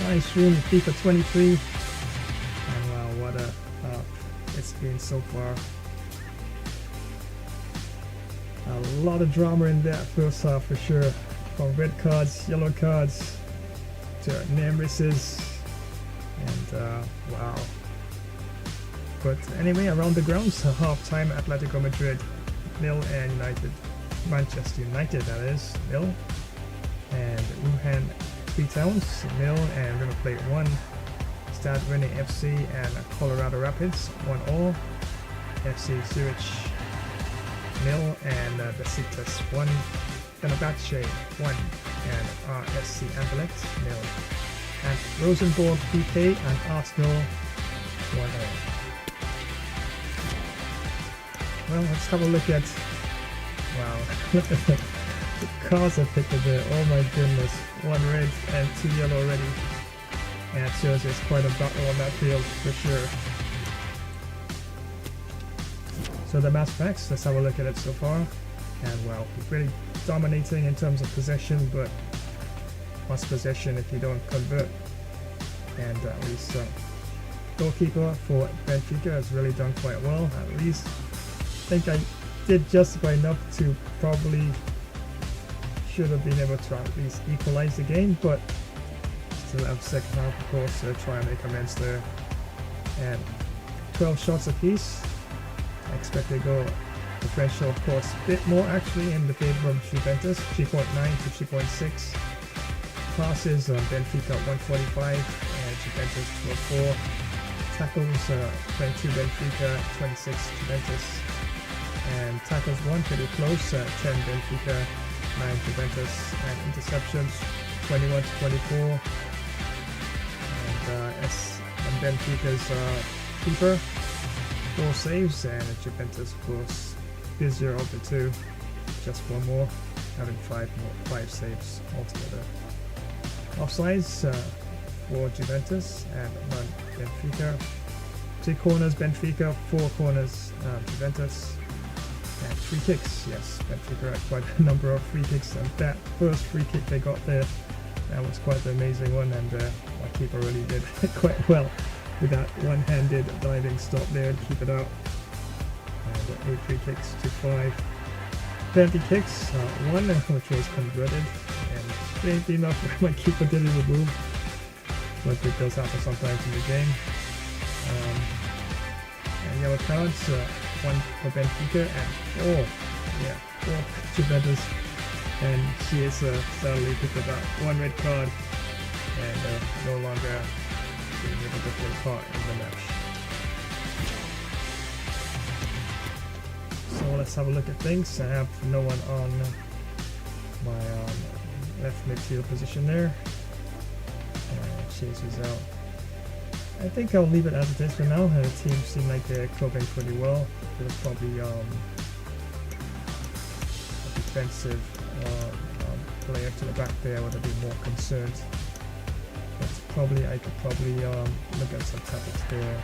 live stream of FIFA 23. And wow, what a it's been so far. A lot of drama in that first half for sure. From red cards, yellow cards, to near misses, and wow. But anyway, around the grounds, half-time Atletico Madrid 0 and Manchester United, that is, 0. And Wuhan Towns 0, and River Plate 1. Stade Rennais FC and Colorado Rapids 1-0. FC Zurich 0 and Besiktas 1. Fenerbahce 1 and RSC Anderlecht 0. And Rosenborg PK and Arsenal 1-0. Well, let's have a look at. Wow, look at the cards I picked up there. Oh my goodness, 1 red and 2 yellow already. And it shows there's quite a battle on that field for sure. So the match packs, let's have a look at it so far. And well, really dominating in terms of possession, but what's possession if you don't convert? And at least goalkeeper for Benfica has really done quite well. At least I think I did just enough to probably should have been able to at least equalize the game, but still have second half of course to try and make amends there. And 12 shots apiece. Expected goal differential of course a bit more actually in the favor of Juventus, 3.9 to 3.6. Passes Benfica 145 and Juventus 204. Tackles 22 Benfica, 26 Juventus. And tackles 1 pretty close, 10 Benfica, 9 Juventus. And interceptions 21 to 24. And Benfica's keeper 4 saves, and Juventus of course busier of the 2, just 1 more, having 5 saves altogether. Offsides for Juventus and 1 Benfica. 2 corners Benfica, 4 corners Juventus, and 3 kicks. Yes, Benfica had quite a number of free kicks, and that first free kick they got there, that was quite an amazing one, and our keeper really did quite well with that one-handed diving stop there to keep it out. And and 8 free kicks to 5 penalty kicks, 1 which was converted, and strangely enough my keeper didn't remove, but it does happen sometimes in the game. And yellow cards, 1 for Benfica and 4 Juventus, and she is sadly picked up that 1 red card and no longer being able to play part in the match. So let's have a look at things. I have no one on my left midfield position there. Chase is out. I think I'll leave it as it is for now. The team seem like they're coping pretty well. There's probably a defensive player to the back there would have been more concerned. I could probably look at some tactics there.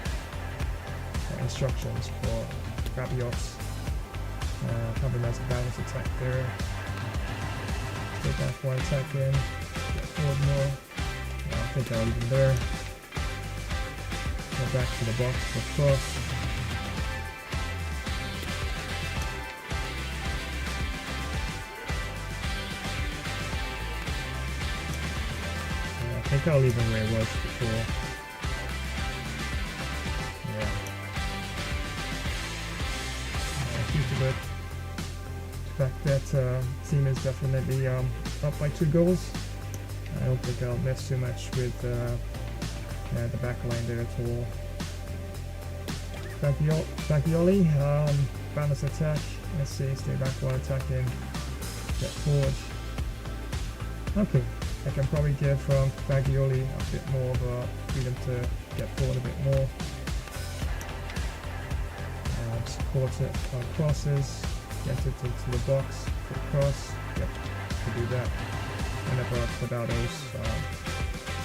Instructions for Rabiot's. Have a nice balance attack there. Take off 1 attack in. Get forward more. I think I'll leave him there. Go back to the box for cross. I think I'll leave him where it was before. Yeah. Keep it. The fact that team is definitely up by 2 goals. I don't think I'll mess too much with the back line there at all. Fagioli, balance attack. Let's see, stay back while attacking. Get forward. Okay, I can probably give Fagioli a bit more of a freedom to get forward a bit more. Support it on crosses, get it into the box, put cross, yep, to do that. Whenever Quadrado's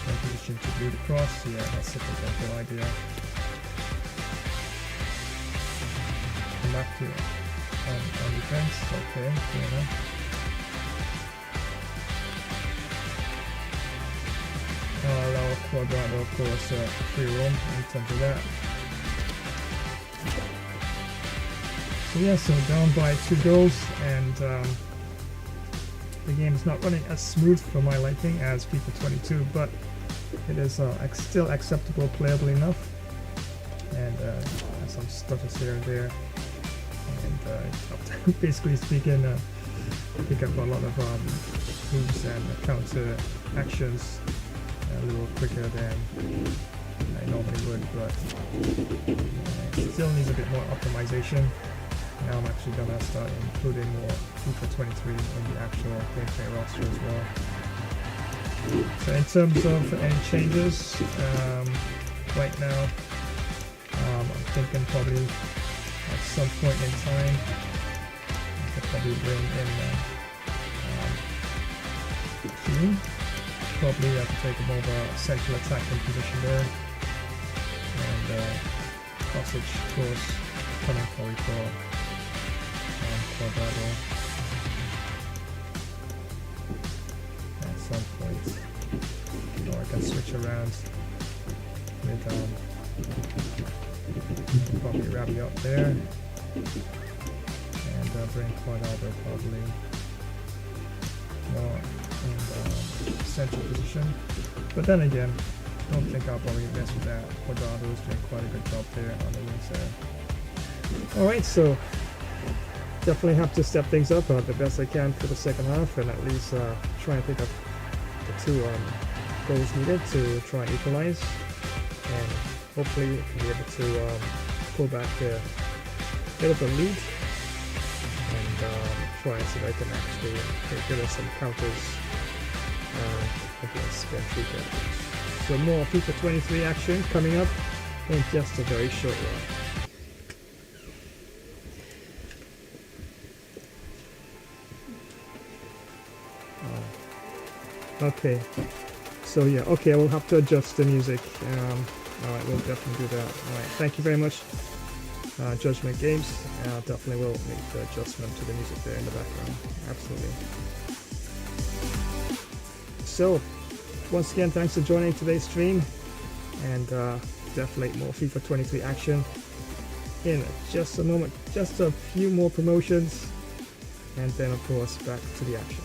in position to do the cross, yeah, that's a good idea. Come back to on defense, okay, fair enough. Allow Quadrado, of course, free roam in terms of that. So yeah, so down by 2 goals, and the game is not running as smooth for my liking as FIFA 22, but it is still acceptable, playable enough, and some stutters here and there, and basically speaking, pick up a lot of moves and counter actions a little quicker than I normally would, but it still needs a bit more optimization. Now I'm actually going to start including more FIFA 23 in the actual gameplay roster as well. So in terms of any changes, right now I'm thinking probably at some point in time I could probably bring in Keane. Probably have to take more of a central attacking position there, and Sausage, of course, coming probably for Quadrado at some point, or I can switch around with probably Rabiot there, and bring Quadrado probably more in central position. But then again, I don't think I'll probably mess with that. Quadrado's doing quite a good job there on the wings there. Alright, so definitely have to step things up the best I can for the second half, and at least try and pick up the 2 goals needed to try and equalize, and hopefully be able to pull back a bit of a lead, and try and see if I can actually get rid of some counters against Benfica. So more FIFA 23 action coming up in just a very short while. Okay, so yeah, okay, I will have to adjust the music. Alright, we'll definitely do that. Alright, thank you very much, Judgment Games. Definitely will make the adjustment to the music there in the background. Absolutely. So, once again, thanks for joining today's stream, and definitely more FIFA 23 action. in just a moment. Just a few more promotions, and then of course back to the action.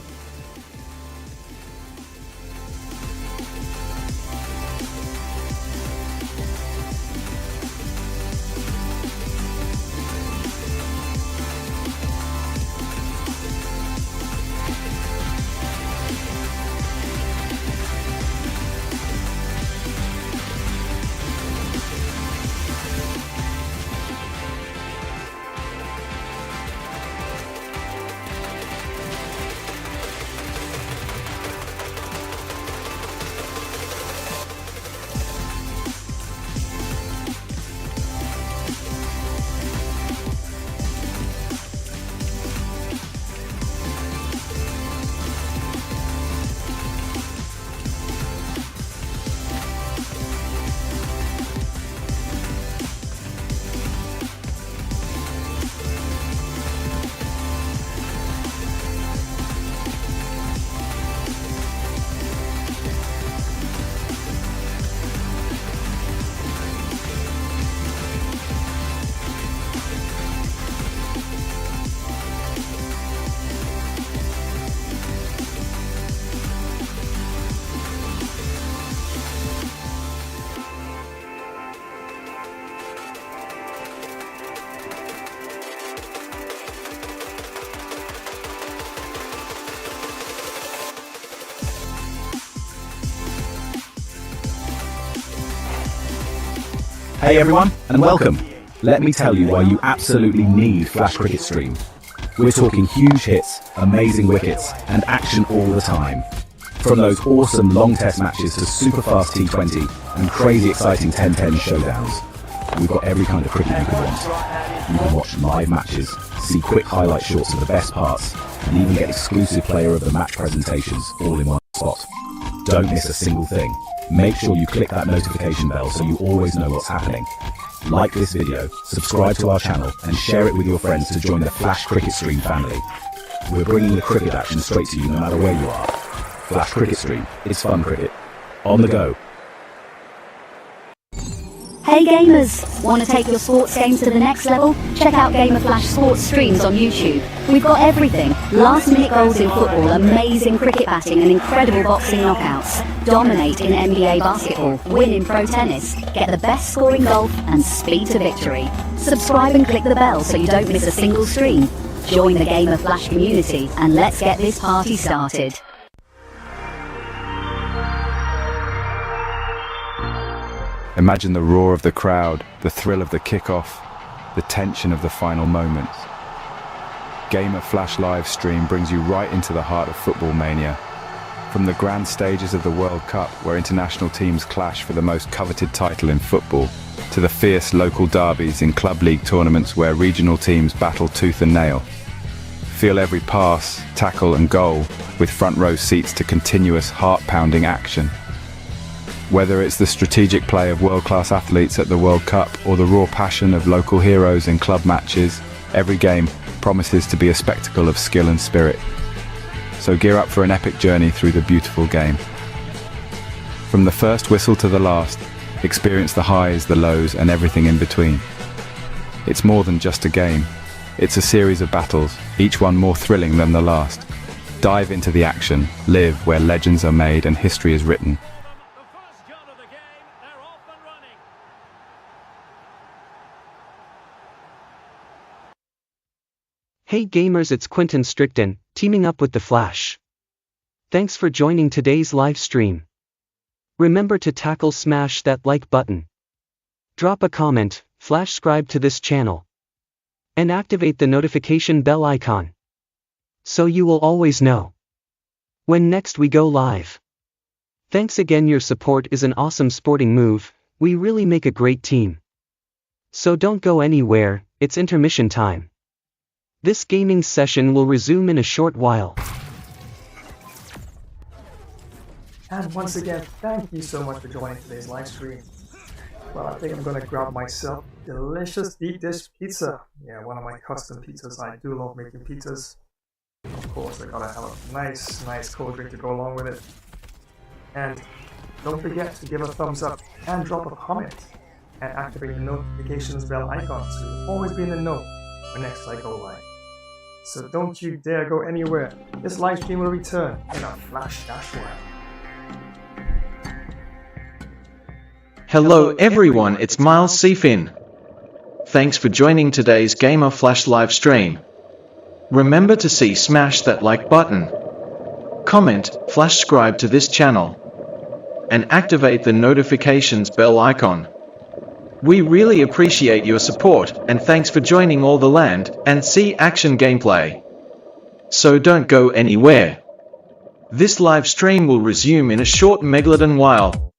Hey everyone, and welcome. Let me tell you why you absolutely need Flash Cricket Stream. We're talking huge hits, amazing wickets, and action all the time. From those awesome long test matches to super fast T20 and crazy exciting 10-10 showdowns. We've got every kind of cricket you could want. You can watch live matches, see quick highlight shorts of the best parts, and even get exclusive player of the match presentations all in one spot. Don't miss a single thing. Make sure you click that notification bell so you always know what's happening. Like this video, subscribe to our channel, and share it with your friends to join the Flash Cricket Stream family. We're bringing the cricket action straight to you no matter where you are. Flash Cricket Stream, it's fun cricket. On the go. Hey gamers! Want to take your sports games to the next level? Check out Gamer Flash Sports Streams on YouTube. We've got everything. Last minute goals in football, amazing cricket batting and incredible boxing knockouts. Dominate in NBA basketball, win in pro tennis, get the best score in golf and speed to victory. Subscribe and click the bell so you don't miss a single stream. Join the Gamer Flash community and let's get this party started. Imagine the roar of the crowd, the thrill of the kickoff, the tension of the final moments. Gamer Flash live stream brings you right into the heart of football mania. From the grand stages of the World Cup, where international teams clash for the most coveted title in football, to the fierce local derbies in club league tournaments where regional teams battle tooth and nail. Feel every pass, tackle and goal with front row seats to continuous heart-pounding action. Whether it's the strategic play of world-class athletes at the World Cup or the raw passion of local heroes in club matches, every game promises to be a spectacle of skill and spirit. So gear up for an epic journey through the beautiful game. From the first whistle to the last, experience the highs, the lows, and everything in between. It's more than just a game. It's a series of battles, each one more thrilling than the last. Dive into the action, live where legends are made and history is written. Hey gamers, it's Quentin Strickton, teaming up with The Flash. Thanks for joining today's live stream. Remember to smash that like button. Drop a comment, subscribe to this channel. And activate the notification bell icon. So you will always know when next we go live. Thanks again, your support is an awesome sporting move, we really make a great team. So don't go anywhere, it's intermission time. This gaming session will resume in a short while. And once again, thank you so much for joining today's live stream. Well, I think I'm gonna grab myself delicious deep dish pizza. Yeah, one of my custom pizzas. I do love making pizzas. Of course, I gotta have a nice cold drink to go along with it. And don't forget to give a thumbs up and drop a comment. and activate the notifications bell icon so you'll always be in the know when next I go live. So don't you dare go anywhere. This live stream will return in a flash dashboard. Hello everyone, it's Miles Seafin. Thanks for joining today's Gamer Flash live stream. Remember to smash that like button, comment, flash subscribe to this channel, and activate the notifications bell icon. We really appreciate your support, and thanks for joining all the land and sea action gameplay. So don't go anywhere. This live stream will resume in a short megalodon while.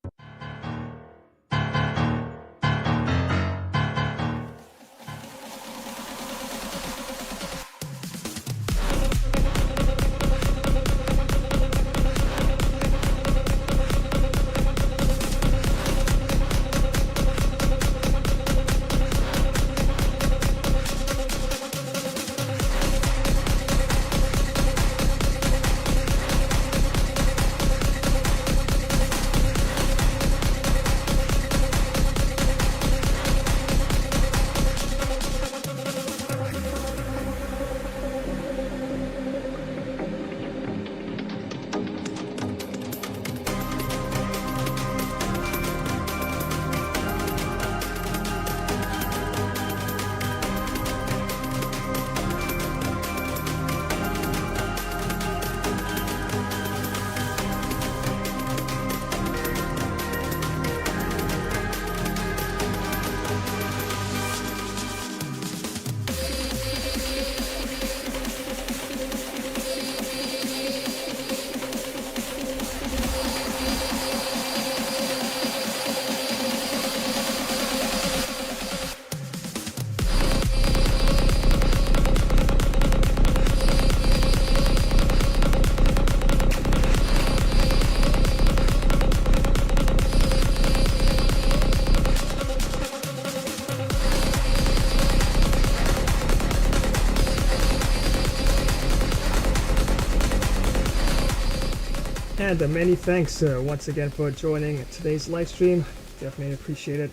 And many thanks once again for joining today's live stream. Definitely appreciate it.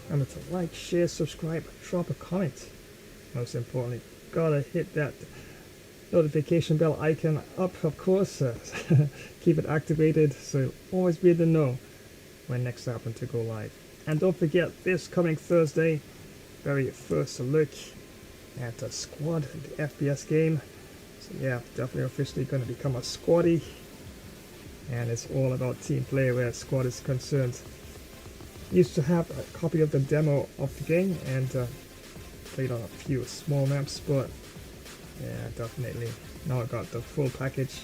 Remember to like, share, subscribe, drop a comment. Most importantly, gotta hit that notification bell icon up, of course. Keep it activated so you'll always be in the know when next I happen to go live. And don't forget, this coming Thursday, very first look at a squad, the FPS game. So yeah, definitely officially going to become a squaddy. And it's all about team play where squad is concerned. Used to have a copy of the demo of the game and played on a few small maps, but yeah, definitely now I got the full package.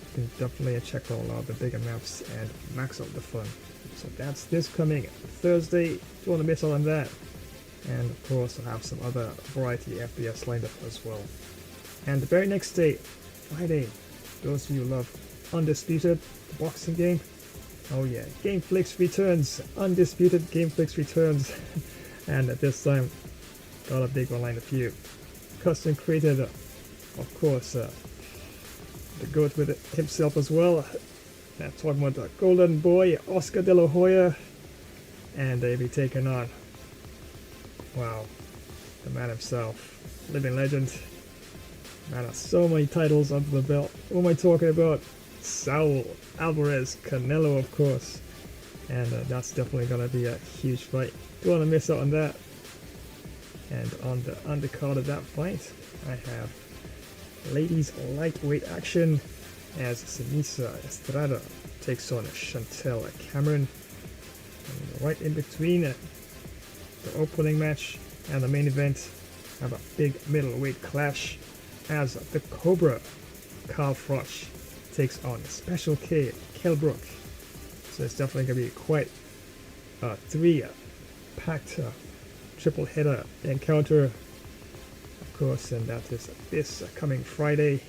You can definitely check out a lot of the bigger maps and max out the fun. So that's this coming Thursday. Don't want to miss out on that. And of course I have some other variety FPS lined up as well. And the very next day, Friday, those of you who love Undisputed, the boxing game. Oh yeah, GameFlix returns. Undisputed GameFlix returns. And at this time, got a big one lined up for you. Custom created, of course, the GOAT with it himself as well. Talking about the Golden Boy, Oscar De La Hoya. And they'll be taking on, wow, the man himself, living legend. Man has so many titles under the belt. What am I talking about? Saul Alvarez Canelo, of course. And that's definitely going to be a huge fight. Don't want to miss out on that. And on the undercard of that fight, I have ladies lightweight action as Sinisa Estrada takes on Chantel Cameron. And right in between the opening match and the main event, have a big middleweight clash as the Cobra Carl Froch takes on Special K Kelbrook. So it's definitely going to be quite a three-packed triple header encounter, of course, and that is this coming Friday.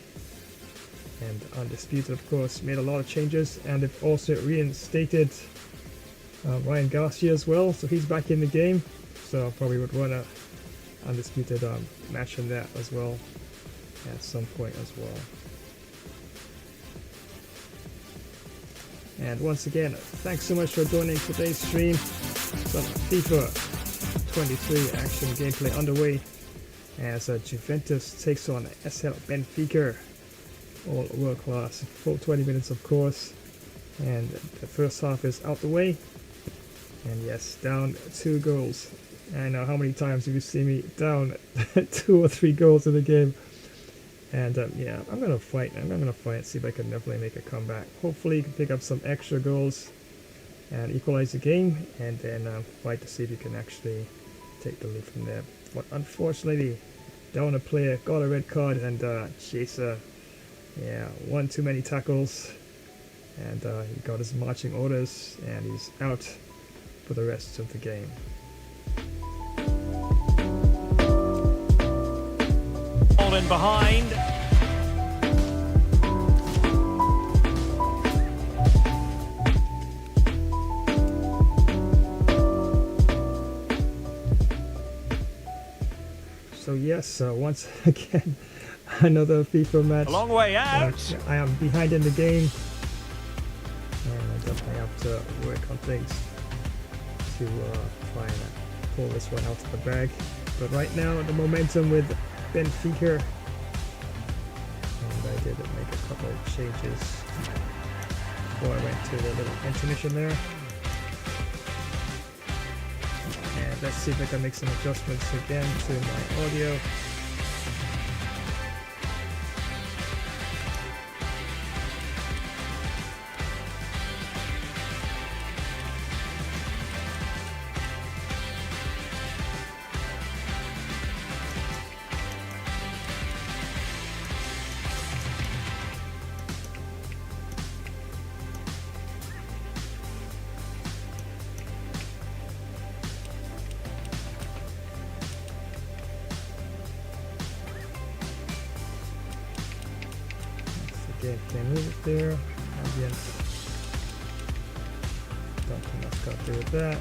And Undisputed, of course, made a lot of changes, and they've also reinstated Ryan Garcia as well, so he's back in the game. So I probably would run a Undisputed match on that as well at some point as well. And once again, thanks so much for joining today's stream. some FIFA 23 action gameplay underway as Juventus takes on SL Benfica. All world class, full 20 minutes of course, and the first half is out the way, and yes, down 2 goals. I know how many times have you seen me down 2 or 3 goals in the game, and yeah, I'm gonna fight, see if I can definitely make a comeback. Hopefully you can pick up some extra goals and equalize the game, and then fight to see if you can actually take the lead from there. But unfortunately, Downer player got a red card, and Chaser, yeah, one too many tackles, and he got his marching orders, and he's out for the rest of the game. All in behind. So yes, once again, another FIFA match. A long way out. I am behind in the game, and I definitely have to work on things to try and pull this one out of the bag. But right now, the momentum with Benfica, and I did make a couple of changes before I went to the little intermission there. And let's see if I can make some adjustments again to my audio. Again, can't move it there. Again, don't think that's got to do with that.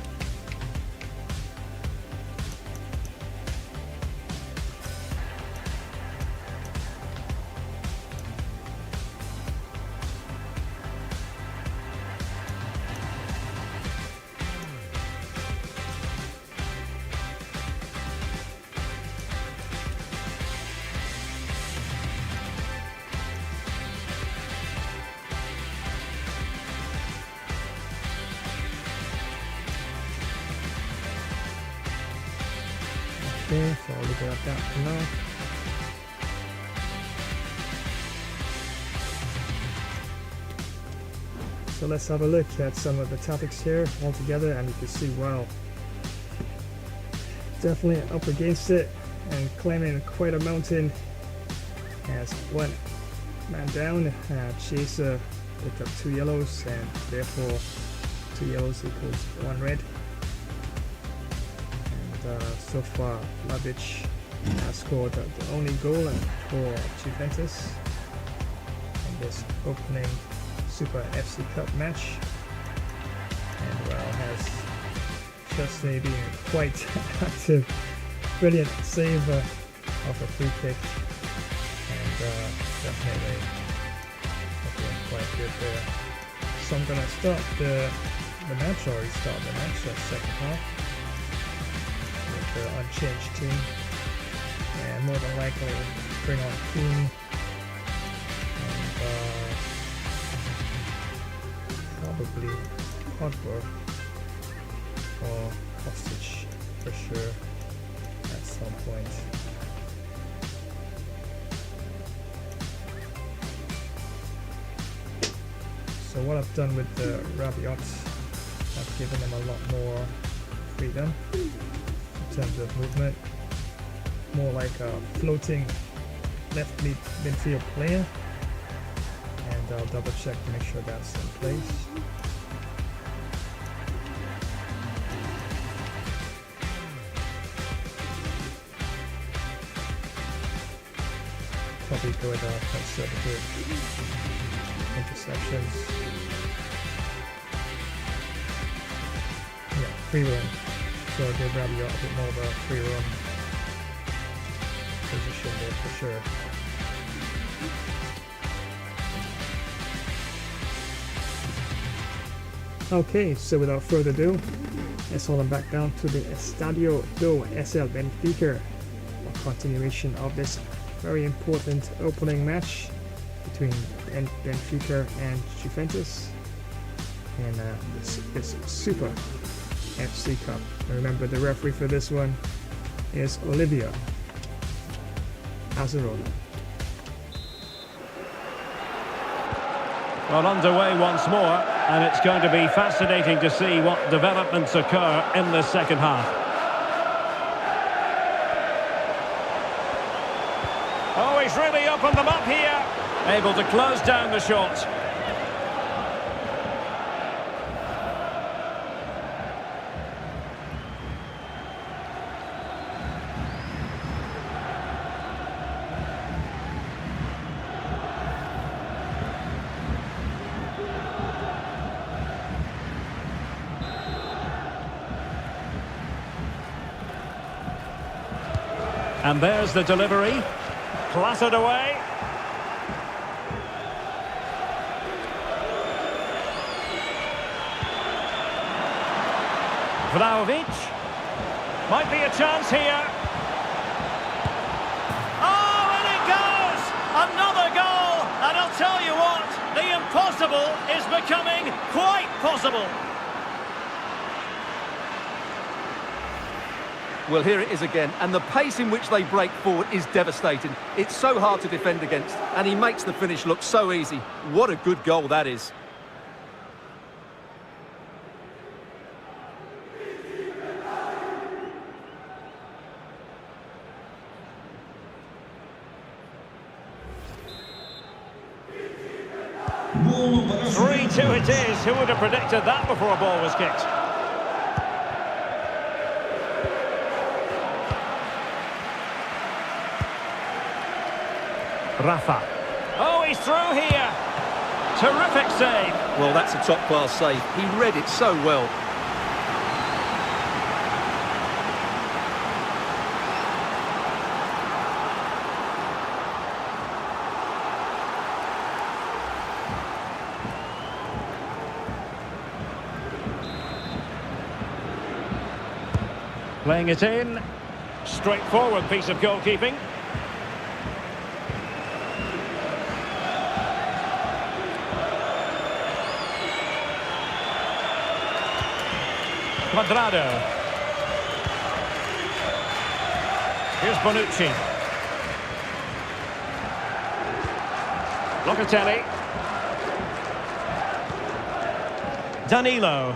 Okay, so I'll leave it at that for now. So let's have a look at some of the topics here all together, and you can see, wow, definitely up against it and climbing quite a mountain. As one man down, Chaser picked up 2 yellows, and therefore 2 yellows equals 1 red. So far, Labic has scored the only goal for Juventus in this opening Super FC Cup match, and well, has just been quite active. Brilliant save of a free kick, and definitely quite good there. So I'm gonna start the match, or restart the match, the second half. Unchanged team, and more than likely bring on King and probably Pogba or Hostage for sure at some point. So what I've done with the Rabiot, I've given him a lot more freedom in terms of movement, more like a floating left midfield player, and I'll double check to make sure that's in place. Probably go with conservative interceptions. Yeah, free run. So I'll give Rabiot a bit more of a free run position there for sure. Okay, so without further ado, Let's hold them back down to the Estadio do SL Benfica, a continuation of this very important opening match between Benfica and Juventus, and this Super FC Cup. Remember, the referee for this one is Olivia Azzarona. Well, underway once more, and it's going to be fascinating to see what developments occur in the second half. Oh, he's really opened them up here. Able to close down the shot. And there's the delivery, clattered away. Vlahovic, might be a chance here. Oh, and it goes! Another goal! And I'll tell you what, the impossible is becoming quite possible. Well, here it is again, and the pace in which they break forward is devastating. It's so hard to defend against, and he makes the finish look so easy. What a good goal that is. Golo para a 3-2 it is. Who would have predicted that before a ball was kicked? Rafa. Oh, he's through here. Terrific save. Well, that's a top-class save. He read it so well. Playing it in. Straightforward piece of goalkeeping. Cuadrado. Here's Bonucci. Locatelli. Danilo.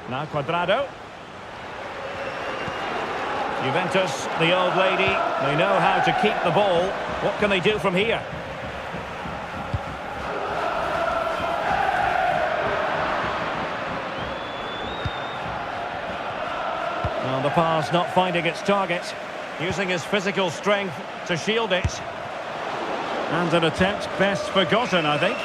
Now Cuadrado. Juventus, the old lady, they know how to keep the ball. What can they do from here? Well, the pass not finding its target, using his physical strength to shield it. And an attempt best forgotten, I think.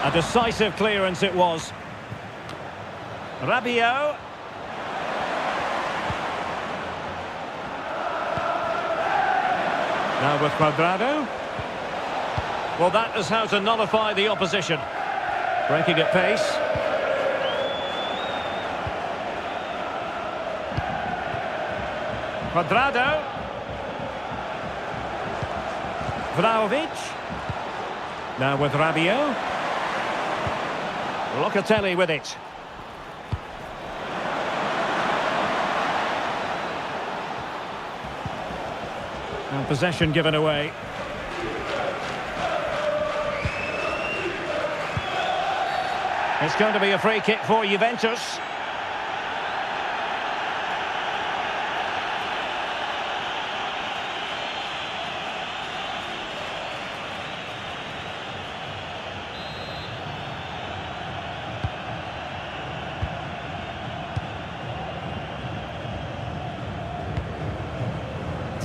A decisive clearance it was. Rabiot. Now with Cuadrado. Well, that is how to nullify the opposition. Breaking at pace. Cuadrado. Vlahovic. Now with Rabiot. Locatelli with it. And possession given away. It's going to be a free kick for Juventus.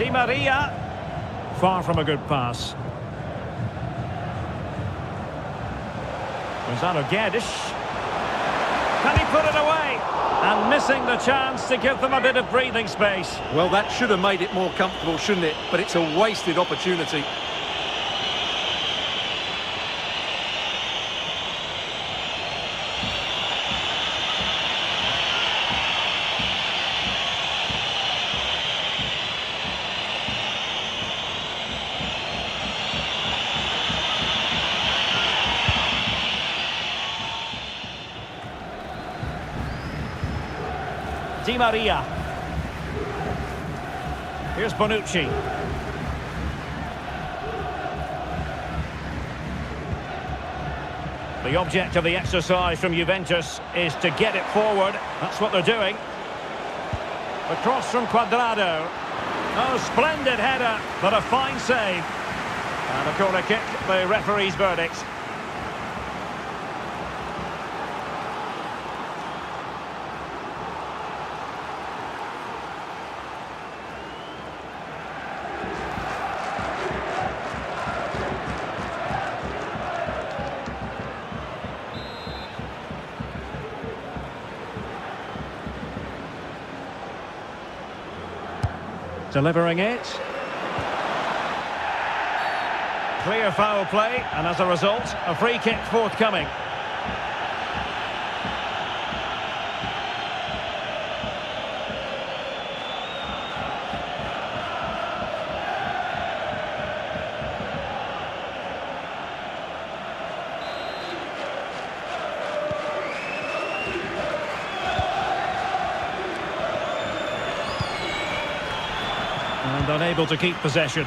Di Maria. Far from a good pass. Gonzalo Guedes. Can he put it away? And missing the chance to give them a bit of breathing space. Well, that should have made it more comfortable, shouldn't it? But it's a wasted opportunity. Di Maria. Here's Bonucci. The object of the exercise from Juventus is to get it forward. That's what they're doing. The cross from Cuadrado. Oh, splendid header, but a fine save. And a corner kick, the referee's verdict. Delivering it. Clear foul play, and as a result, a free kick forthcoming. And unable to keep possession.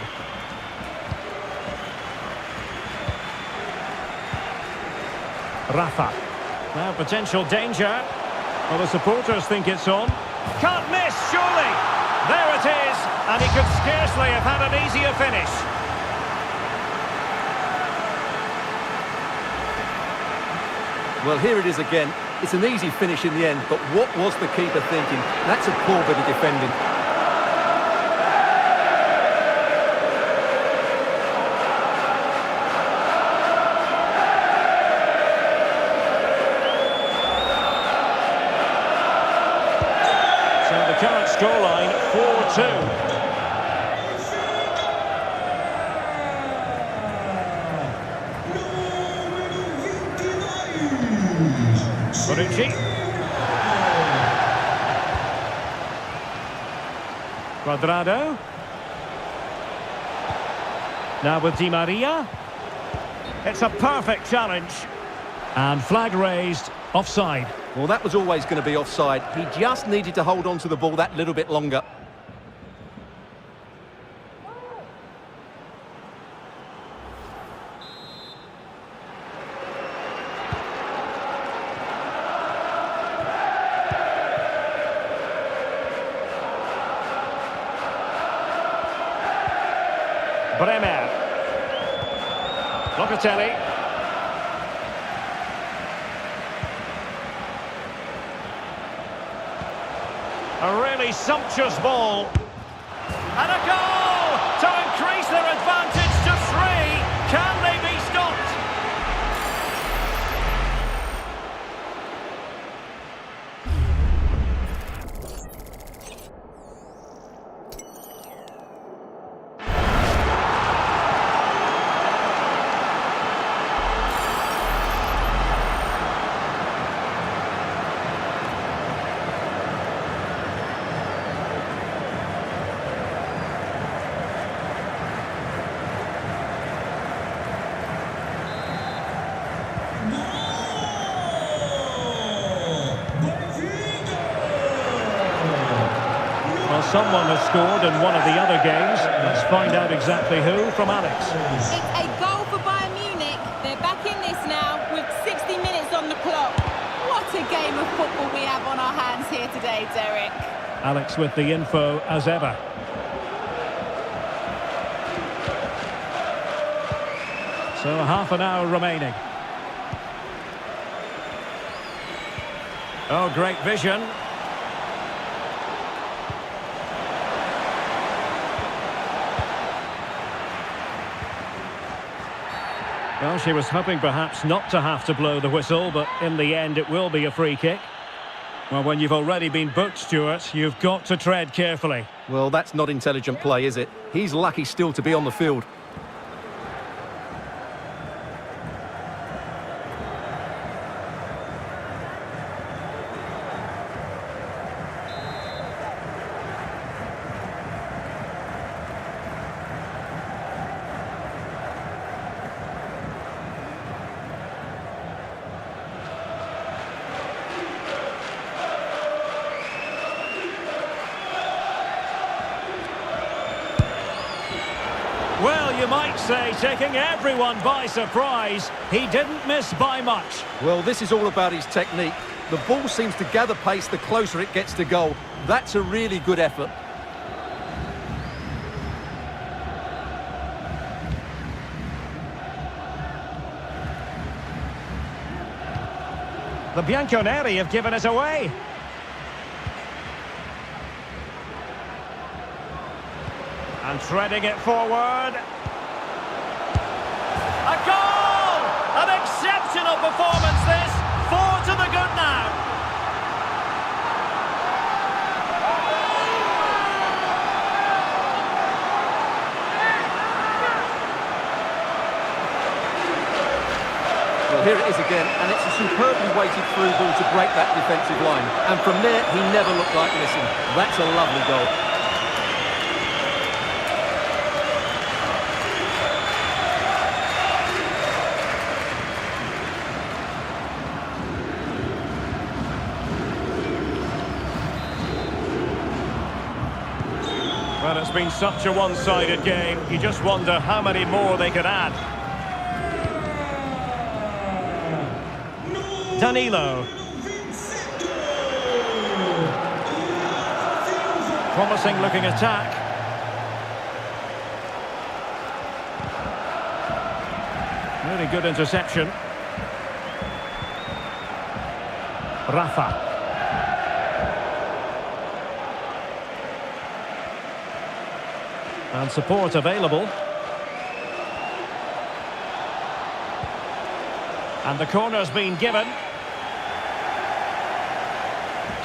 Rafa. Now potential danger. Well, the supporters think it's on. Can't miss, surely. There it is. And he could scarcely have had an easier finish. Well, here it is again. It's an easy finish in the end, but what was the keeper thinking? That's a poor bit of defending. Current scoreline 4-2. Bonucci. Cuadrado. Now with Di Maria. It's a perfect challenge. And flag raised, offside. Well, that was always going to be offside. He just needed to hold on to the ball that little bit longer. Bremer. Locatelli. A really sumptuous ball. And a goal to increase their advantage to 3. Can they be stopped? Well, someone has scored in one of the other games. Let's find out exactly who from Alex. It's a goal for Bayern Munich. They're back in this now with 60 minutes on the clock. What a game of football we have on our hands here today, Derek. Alex with the info as ever. So half an hour remaining. Oh, great vision. Well, she was hoping perhaps not to have to blow the whistle, but in the end it will be a free kick. Well, when you've already been booked, Stuart, you've got to tread carefully. Well, that's not intelligent play, is it? He's lucky still to be on the field. Well, you might say, taking everyone by surprise. He didn't miss by much. Well, this is all about his technique. The ball seems to gather pace the closer it gets to goal. That's a really good effort. The Bianconeri have given it away. And threading it forward. A goal! An exceptional performance this. 4 to the good now. Well, here it is again, and it's a superbly weighted through ball to break that defensive line. And from there, he never looked like missing. That's a lovely goal. Well, it's been such a one-sided game. You just wonder how many more they could add. Danilo. Promising looking attack. Really good interception. Rafa. And support available. And the corner's been given.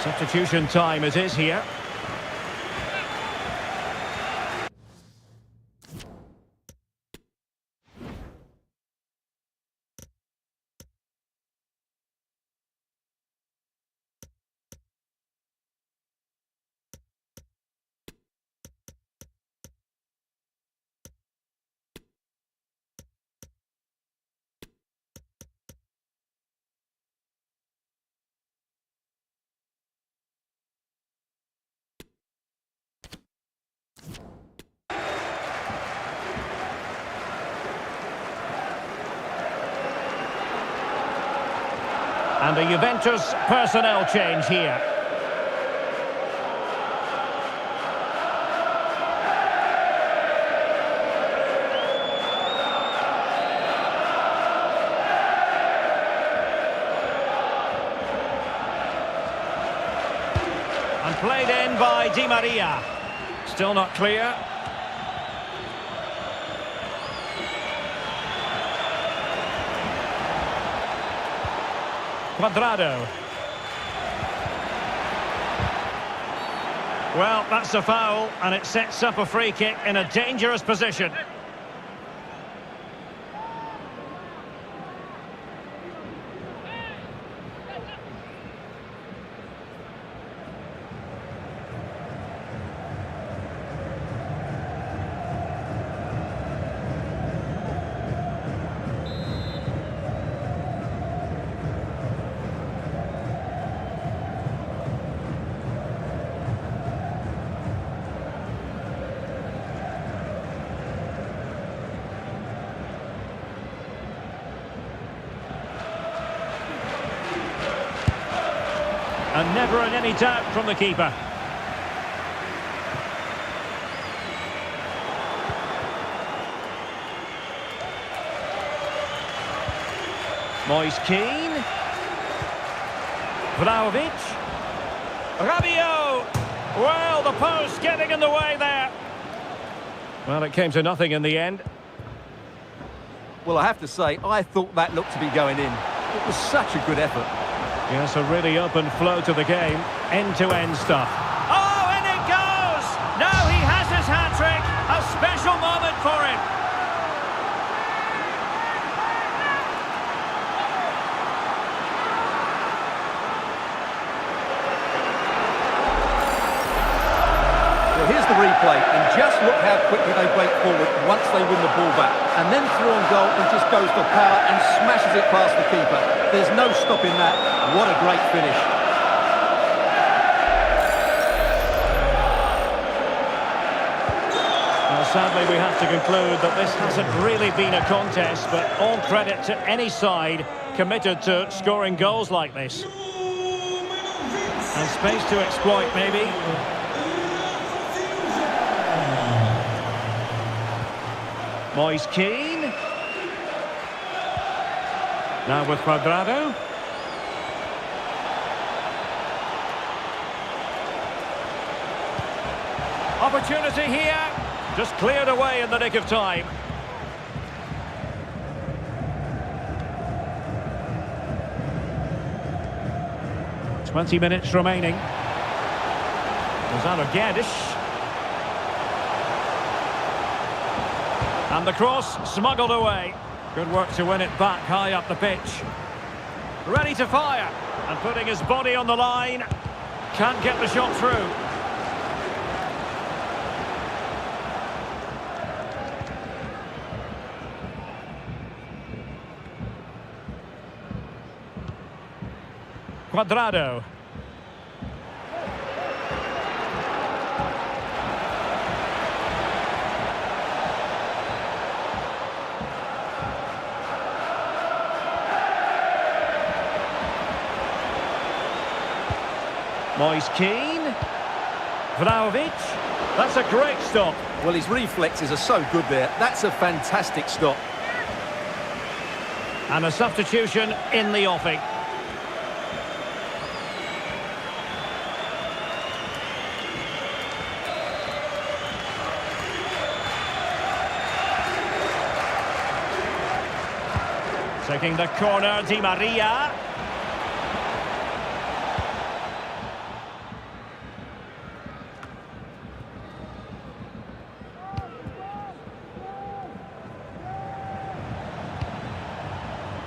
Substitution time it is here. And a Juventus personnel change here. And played in by Neymarjr. Still not clear. Cuadrado. Well, that's a foul, and it sets up a free kick in a dangerous position. And never in any doubt from the keeper. Moise Keane. Vlahovic. Rabiot. Well, the post getting in the way there. Well, it came to nothing in the end. Well, I have to say, I thought that looked to be going in. It was such a good effort. Yes, a really open flow to the game. End-to-end stuff. Oh, and it goes! Now he has his hat-trick. A special moment for him. Well, here's the replay, and just look how quickly they break forward once they win the ball back. And then through on goal, he just goes for power and smashes it past the keeper. There's no stopping that. What a great finish. Well, sadly, we have to conclude that this hasn't really been a contest, but all credit to any side committed to scoring goals like this. And space to exploit, maybe. Moise Keane. Now with Cuadrado. Opportunity here. Just cleared away in the nick of time. "20 minutes remaining. Lozano Guedes. And the cross smuggled away. Good work to win it back high up the pitch. Ready to fire. And putting his body on the line. Can't get the shot through. Cuadrado. Moise Keane. Vlahovic. That's a great stop. Well, his reflexes are so good there. That's a fantastic stop. And a substitution in the offing. Taking the corner, Neymarjr.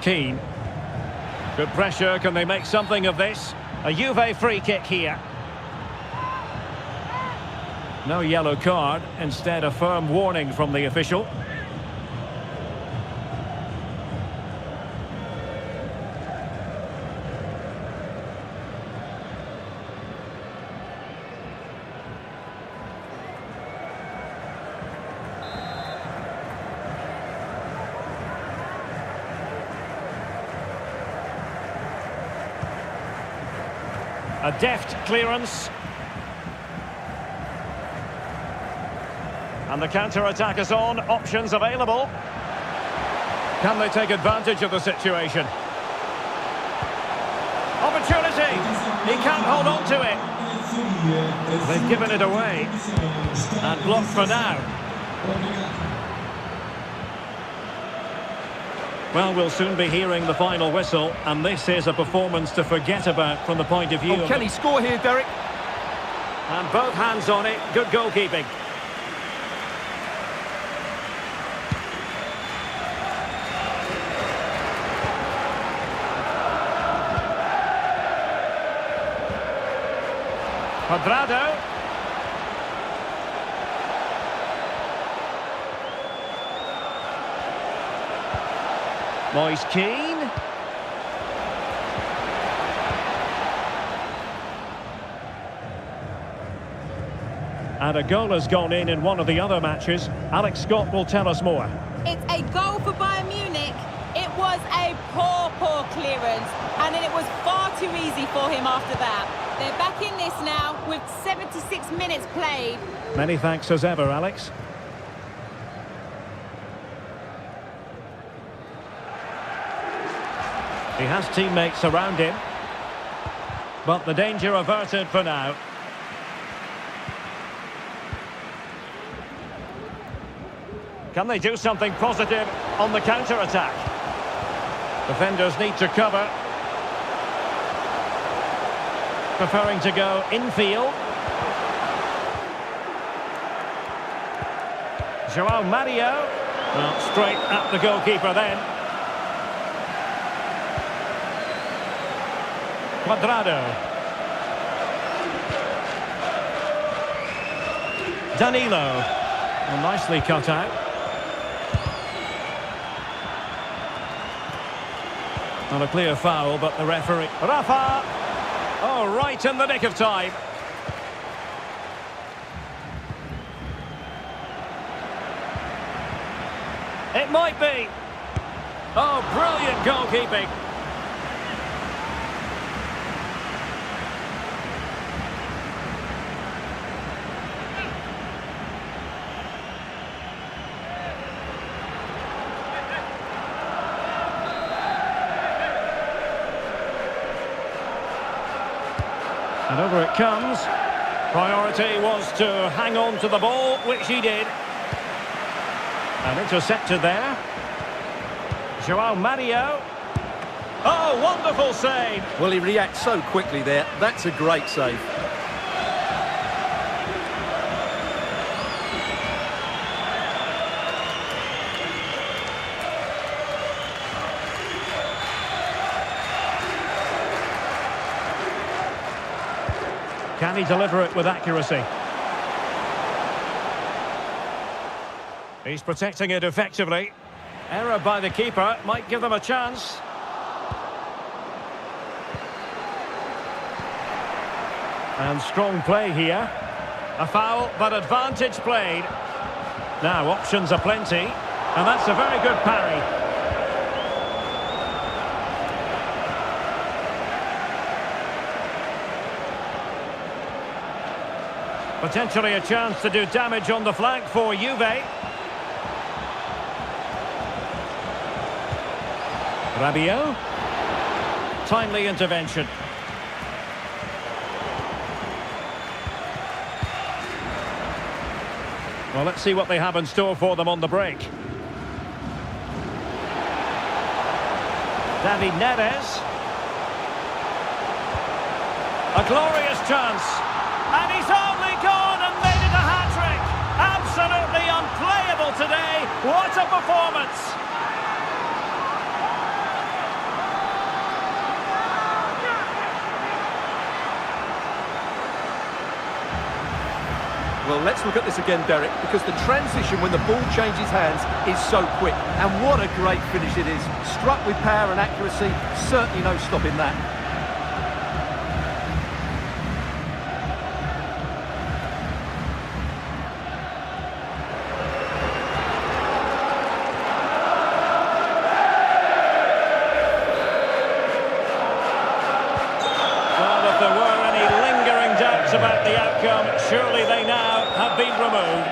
Keane. Good pressure, can they make something of this? A Juve free kick here. No yellow card, instead a firm warning from the official. A deft clearance. And the counter-attack is on. Options available. Can they take advantage of the situation? Opportunity. He can't hold on to it. They've given it away. And blocked for now. Well, we'll soon be hearing the final whistle, and this is a performance to forget about from the point of view of... Can he score here, Derek? And both hands on it. Good goalkeeping. Cuadrado. Moise Keane. And a goal has gone in one of the other matches. Alex Scott will tell us more. It's a goal for Bayern Munich. It was a poor clearance, and then it was far too easy for him after that. They're back in this now with 76 minutes played. Many thanks as ever, Alex. He has teammates around him, but the danger averted for now. Can they do something positive on the counter-attack? Defenders need to cover. Preferring to go infield. João Mario. Well, straight at the goalkeeper then. Cuadrado. Danilo. Well, nicely cut out. Not a clear foul, but the referee... Rafa! Oh, right in the nick of time. It might be. Oh, brilliant goalkeeping. And over it comes. Priority was to hang on to the ball, which he did. And intercepted there. João Mario. Oh, wonderful save. Well, he reacts so quickly there. That's a great save. Can he deliver it with accuracy? He's protecting it effectively. Error by the keeper might give them a chance. And strong play here. A foul, but advantage played. Now options are plenty, and that's a very good parry. Potentially a chance to do damage on the flank for Juve. Rabiot. Timely intervention. Well, let's see what they have in store for them on the break. David Neres. A glorious chance. And he's only gone and made it a hat-trick. Absolutely unplayable today. What a performance. Well, let's look at this again, Derek, because the transition when the ball changes hands is so quick. And what a great finish it is. Struck with power and accuracy. Certainly no stopping that. About the outcome, surely they now have been removed.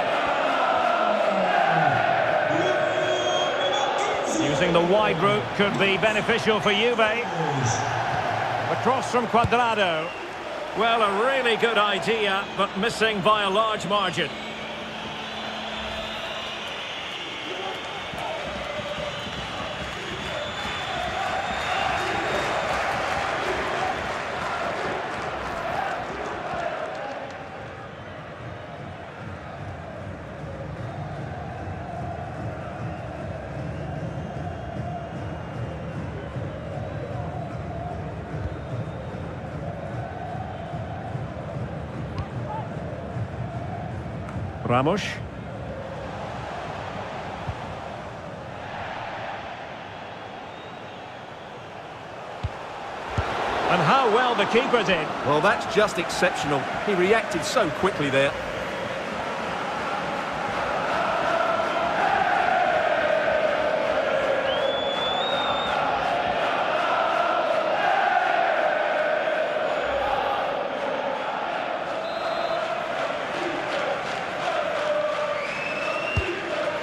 Using the wide route could be beneficial for Juve. A cross from Cuadrado. Well, a really good idea, but missing by a large margin. Ramos. And how well the keeper did. Well, that's just exceptional. He reacted so quickly there.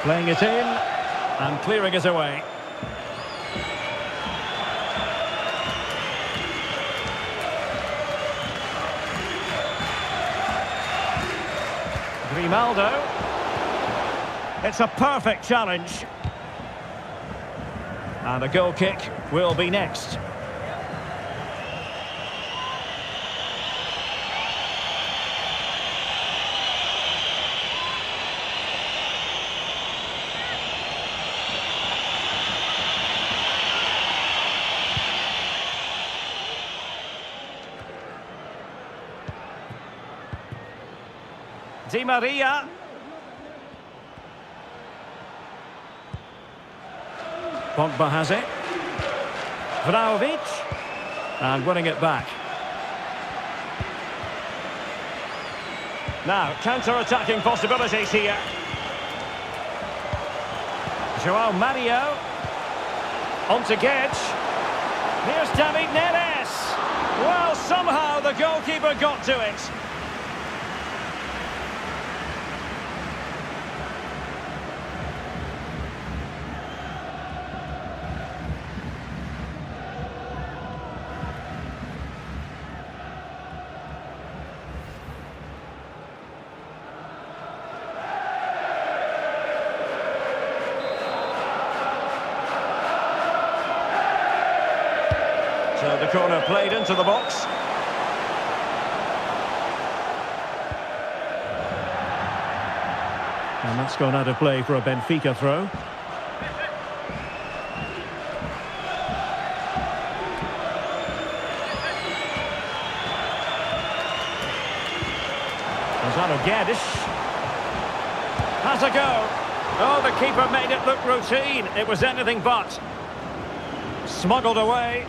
Playing it in and clearing it away. Grimaldo. It's a perfect challenge. And a goal kick will be next. Neymarjr. Pogba has it. Vlahovic. And winning it back. Now, counter-attacking possibilities here. João Mario. On to Gedge. Here's David Neres. Well, somehow the goalkeeper got to it. So the corner played into the box. And that's gone out of play for a Benfica throw. Gedge has a go. Oh, the keeper made it look routine. It was anything but. Smuggled away.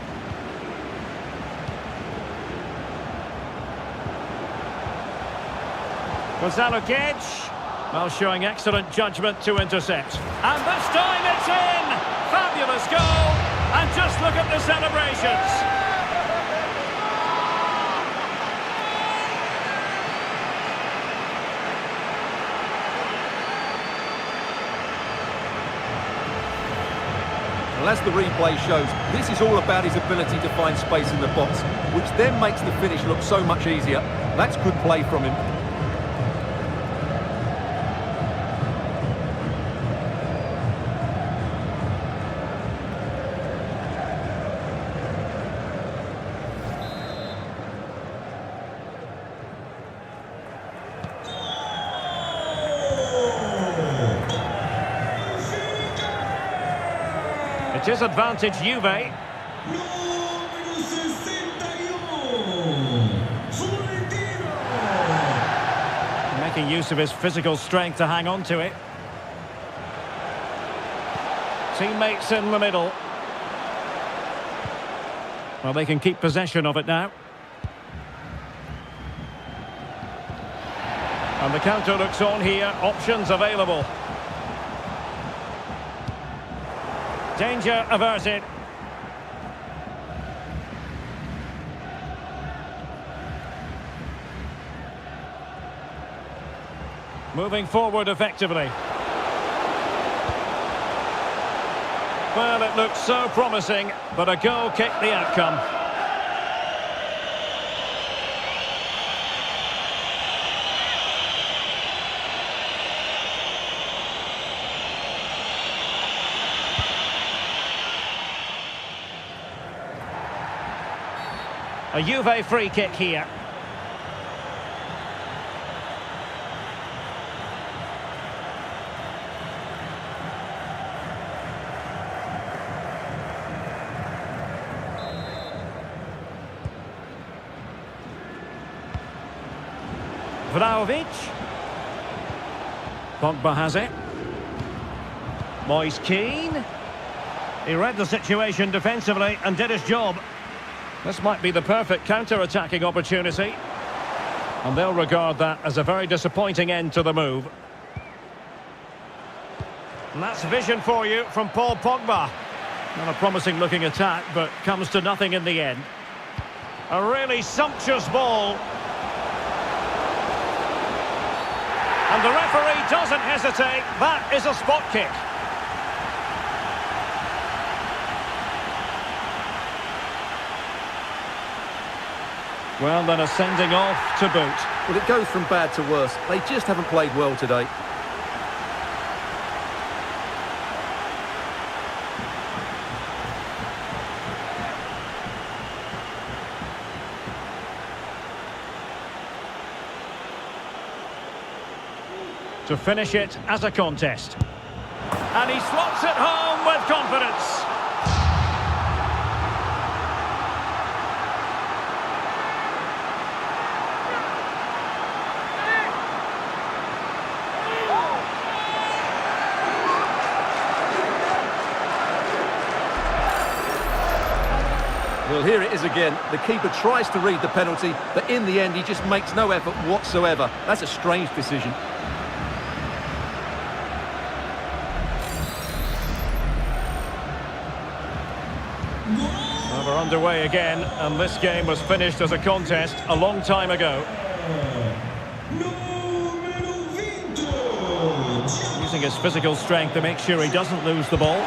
Gedge, well, showing excellent judgment to intercept. And this time it's in! Fabulous goal! And just look at the celebrations! Well, as the replay shows, this is all about his ability to find space in the box, which then makes the finish look so much easier. That's good play from him. It is advantage Juve. Making use of his physical strength to hang on to it. Teammates in the middle. Well, they can keep possession of it now. And the counter looks on here. Options available. Danger averted. Moving forward effectively. Well, it looked so promising, but a goal kicked the outcome. A Juve free kick here. Vlahovic. Pogba has it. Moise Keane. He read the situation defensively and did his job. This might be the perfect counter-attacking opportunity. And they'll regard that as a very disappointing end to the move. And that's vision for you from Paul Pogba. Not a promising looking attack, but comes to nothing in the end. A really sumptuous ball. And the referee doesn't hesitate. That is a spot kick. Well, then a sending off to boot. Well, it goes from bad to worse. They just haven't played well today. to finish it as a contest. And he slots it home with confidence. Well, here it is again. The keeper tries to read the penalty, but in the end, he just makes no effort whatsoever. That's a strange decision. Well, we're underway again, and this game was finished as a contest a long time ago. Using his physical strength to make sure he doesn't lose the ball.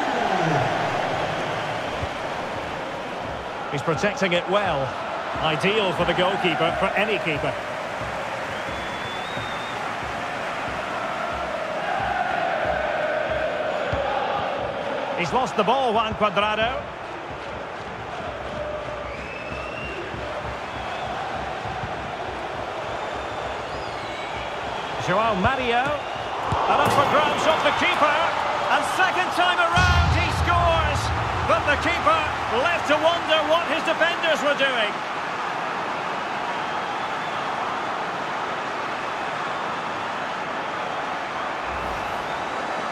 He's protecting it well. Ideal for the goalkeeper, for any keeper. He's lost the ball, Juan Cuadrado. João Mario. And up for grabs off the keeper. And second time around he scores. But the keeper left to wonder what his defenders were doing.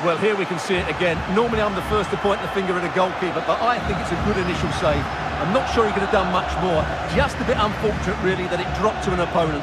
Well, here we can see it again. Normally I'm the first to point the finger at a goalkeeper, but I think it's a good initial save. I'm not sure he could have done much more. Just a bit unfortunate, really, that it dropped to an opponent.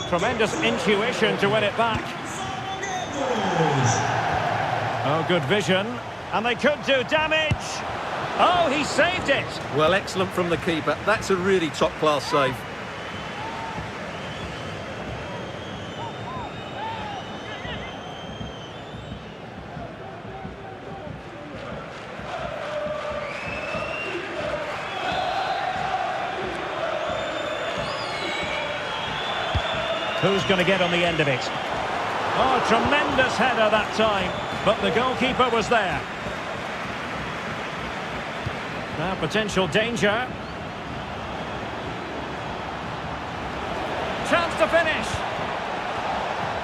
Tremendous intuition to win it back. Oh, good vision. And they could do damage. Oh, he saved it. Well, excellent from the keeper. That's a really top-class save. Who's going to get on the end of it? Oh, tremendous header that time, but the goalkeeper was there. Now potential danger. Chance to finish.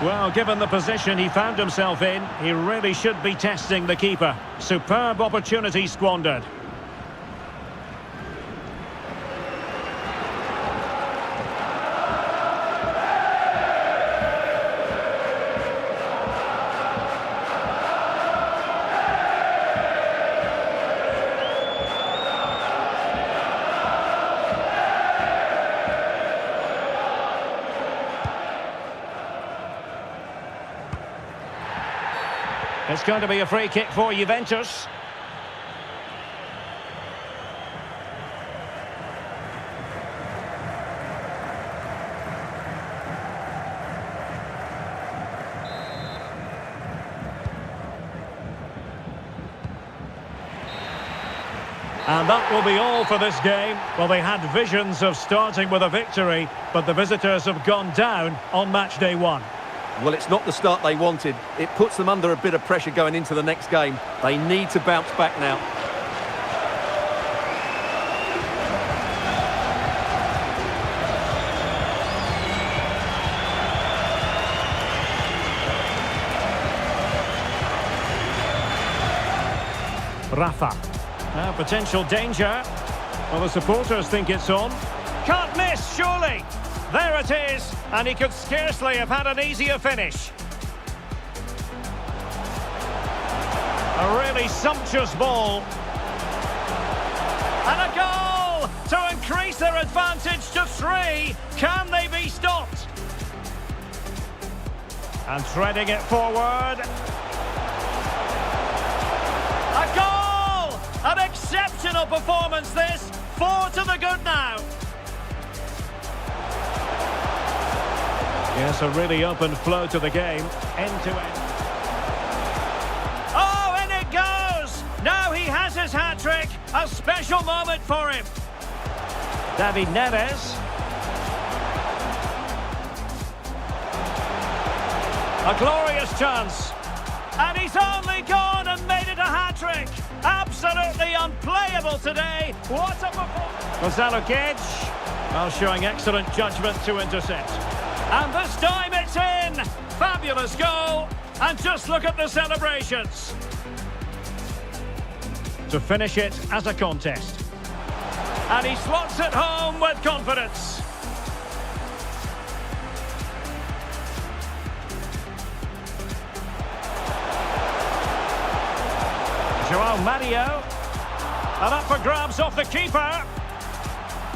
Well, given the position he found himself in, he really should be testing the keeper. Superb opportunity squandered. It's going to be a free kick for Juventus. And that will be all for this game. Well, they had visions of starting with a victory, but the visitors have gone down on match day one. Well, it's not the start they wanted. It puts them under a bit of pressure going into the next game. They need to bounce back now. Rafa. Now potential danger. Well, the supporters think it's on. Can't miss, surely. There it is, and he could scarcely have had an easier finish. A really sumptuous ball. And a goal to increase their advantage to 3. Can they be stopped? And threading it forward. A goal! An exceptional performance this. 4 to the good now. Yes, a really open flow to the game, end to end. Oh, and it goes! Now he has his hat-trick, a special moment for him. David Neves. A glorious chance. And he's only gone and made it a hat-trick. Absolutely unplayable today. What a performance. Gonzalo Gage, well, showing excellent judgment to intercept. And this time it's in. Fabulous goal. And just look at the celebrations. To finish it as a contest. And he slots it home with confidence. João Mario, and up for grabs off the keeper,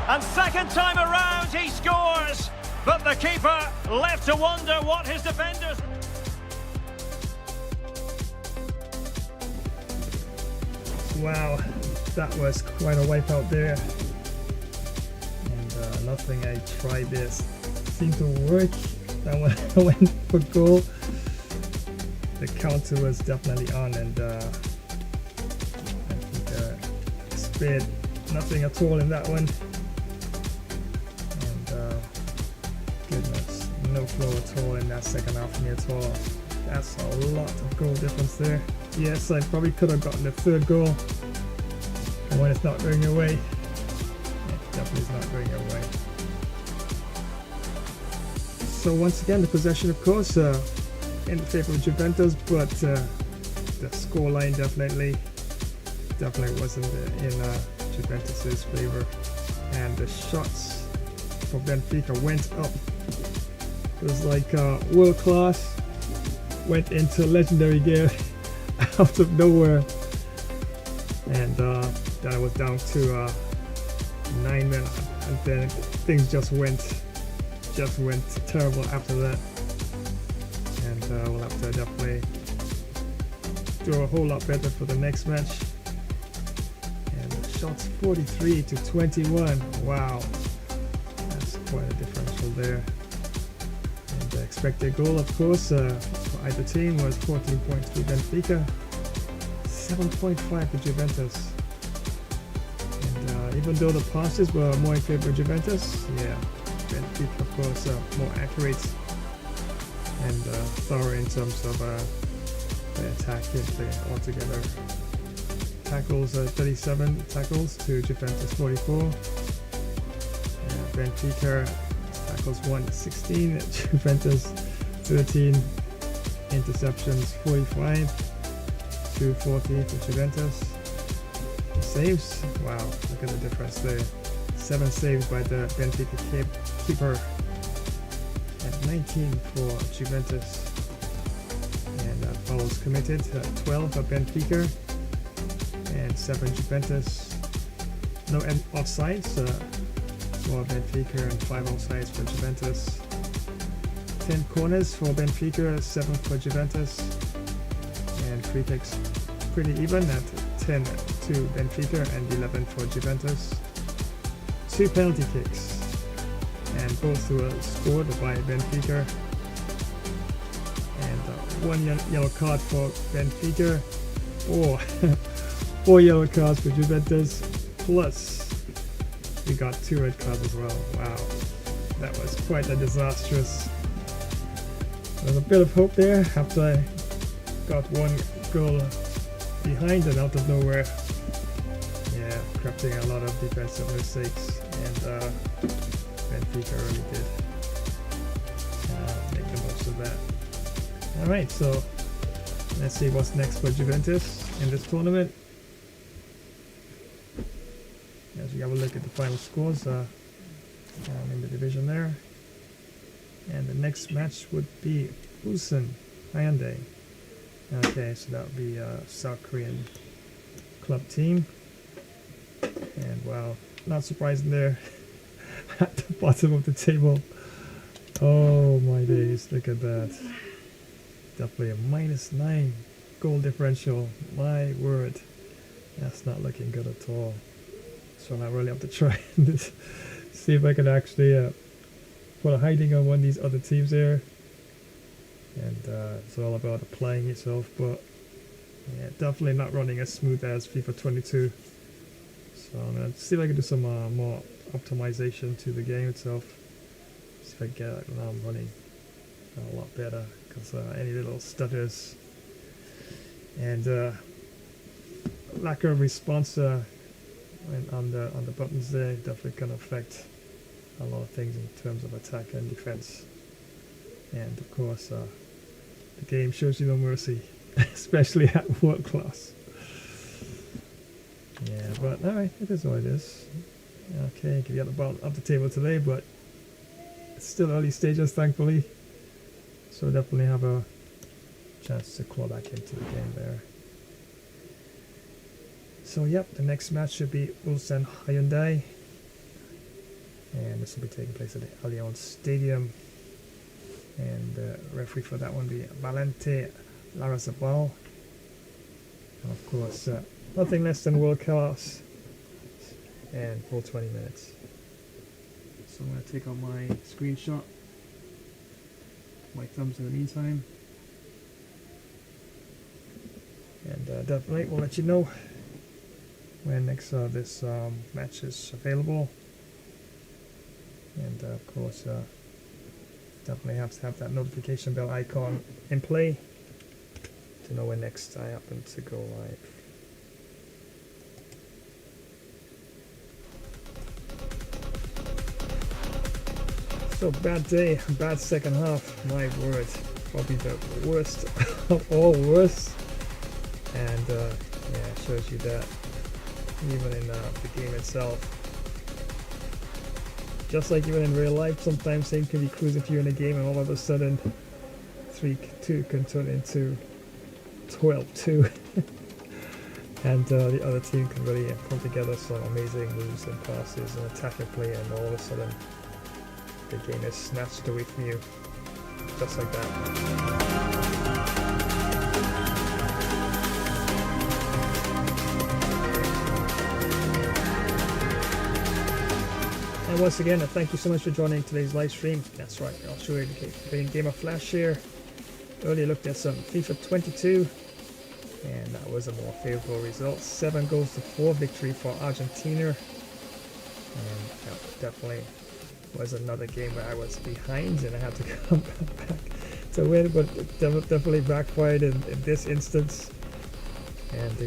and second time around he scores, but the keeper left to wonder what his defenders... Wow, that was quite a wipeout there, and nothing I tried this seemed to work. That one I went for goal. The counter was definitely on, and spared nothing at all in that one. And goodness, no flow at all in that second half for me at all. That's a lot of goal difference there. Yes, I probably could have gotten the third goal. And when it's not going your way, it definitely is not going your way. So once again, the possession, of course, in favor of Juventus, but the scoreline definitely wasn't in Juventus's favor, and the shots for Benfica went up. It was like world class, went into legendary gear out of nowhere, and then I was down to 9 men, and then things just went terrible after that. And we'll have to definitely do a whole lot better for the next match. Shots 43 to 21. Wow, that's quite a differential there. And the expected goal, of course, for either team was 14.3 Benfica, 7.5 for Juventus. And even though the passes were more in favor of Juventus, yeah, Benfica, of course, more accurate and thorough in terms of the attack play altogether. Tackles 37 tackles to Juventus 44. Benfica tackles 116, Juventus 13. Interceptions 45 to 40 for Juventus. Saves, wow, look at the difference there. 7 saves by the Benfica keeper and 19 for Juventus. And fouls committed, 12 for Benfica and 7 Juventus. No offsides for Benfica and 5 offsides for Juventus. 10 corners for Benfica, 7 for Juventus. And free kicks pretty even at 10 to Benfica and 11 for Juventus. 2 penalty kicks, and both were scored by Benfica. And 1 yellow card for Benfica, or 4 yellow cards for Juventus, plus we got 2 red cards as well. Wow, that was quite a disastrous. There was a bit of hope there after I got 1 goal behind and out of nowhere. Yeah, correcting a lot of defensive mistakes, and Benfica really did make the most of that. Alright, so let's see what's next for Juventus in this tournament. As we have a look at the final scores in the division there. And the next match would be Ulsan Hyundai. Okay, so that would be a South Korean club team. And wow, not surprising there at the bottom of the table. Oh my days, look at that. Definitely a -9 goal differential. My word, that's not looking good at all. So I really have to try and see if I can actually put a hiding on one of these other teams there. And it's all about applying yourself, but yeah, definitely not running as smooth as FIFA 22. So I'm gonna see if I can do some more optimization to the game itself. See if I can get it when I'm running a lot better, because any little stutters and lack of response on the buttons there definitely can affect a lot of things in terms of attack and defense. And of course, the game shows you no mercy, especially at world class. Yeah, but alright, it is what it is. Okay, give you at the bottom of the table today, but it's still early stages, thankfully. So definitely have a chance to claw back into the game there. So yep, the next match should be Ulsan Hyundai, and this will be taking place at the Allianz Stadium. And the referee for that one will be Valente Larrazabal. And of course, nothing less than world class and full 20 minutes. So I'm going to take out my screenshot, my thumbs in the meantime. And definitely we'll let you know when next this match is available. And of course, definitely have to have that notification bell icon in play to know when next I happen to go live. So bad day, bad second half, my word, probably the worst of all worst. And yeah, it shows you that even in the game itself, just like even in real life, sometimes things can be cruising to you in a game and all of a sudden 3-2 can turn into 12-2. And the other team can really pull together some amazing moves and passes and attacking play, and all of a sudden the game is snatched away from you, just like that. And once again, thank you so much for joining today's live stream. That's right, I'll show you the game of Flash here. Earlier looked at some FIFA 22, and that was a more favorable result. 7-4 victory for Argentina. And that definitely was another game where I was behind and I had to come back to win, but definitely backfired in this instance. And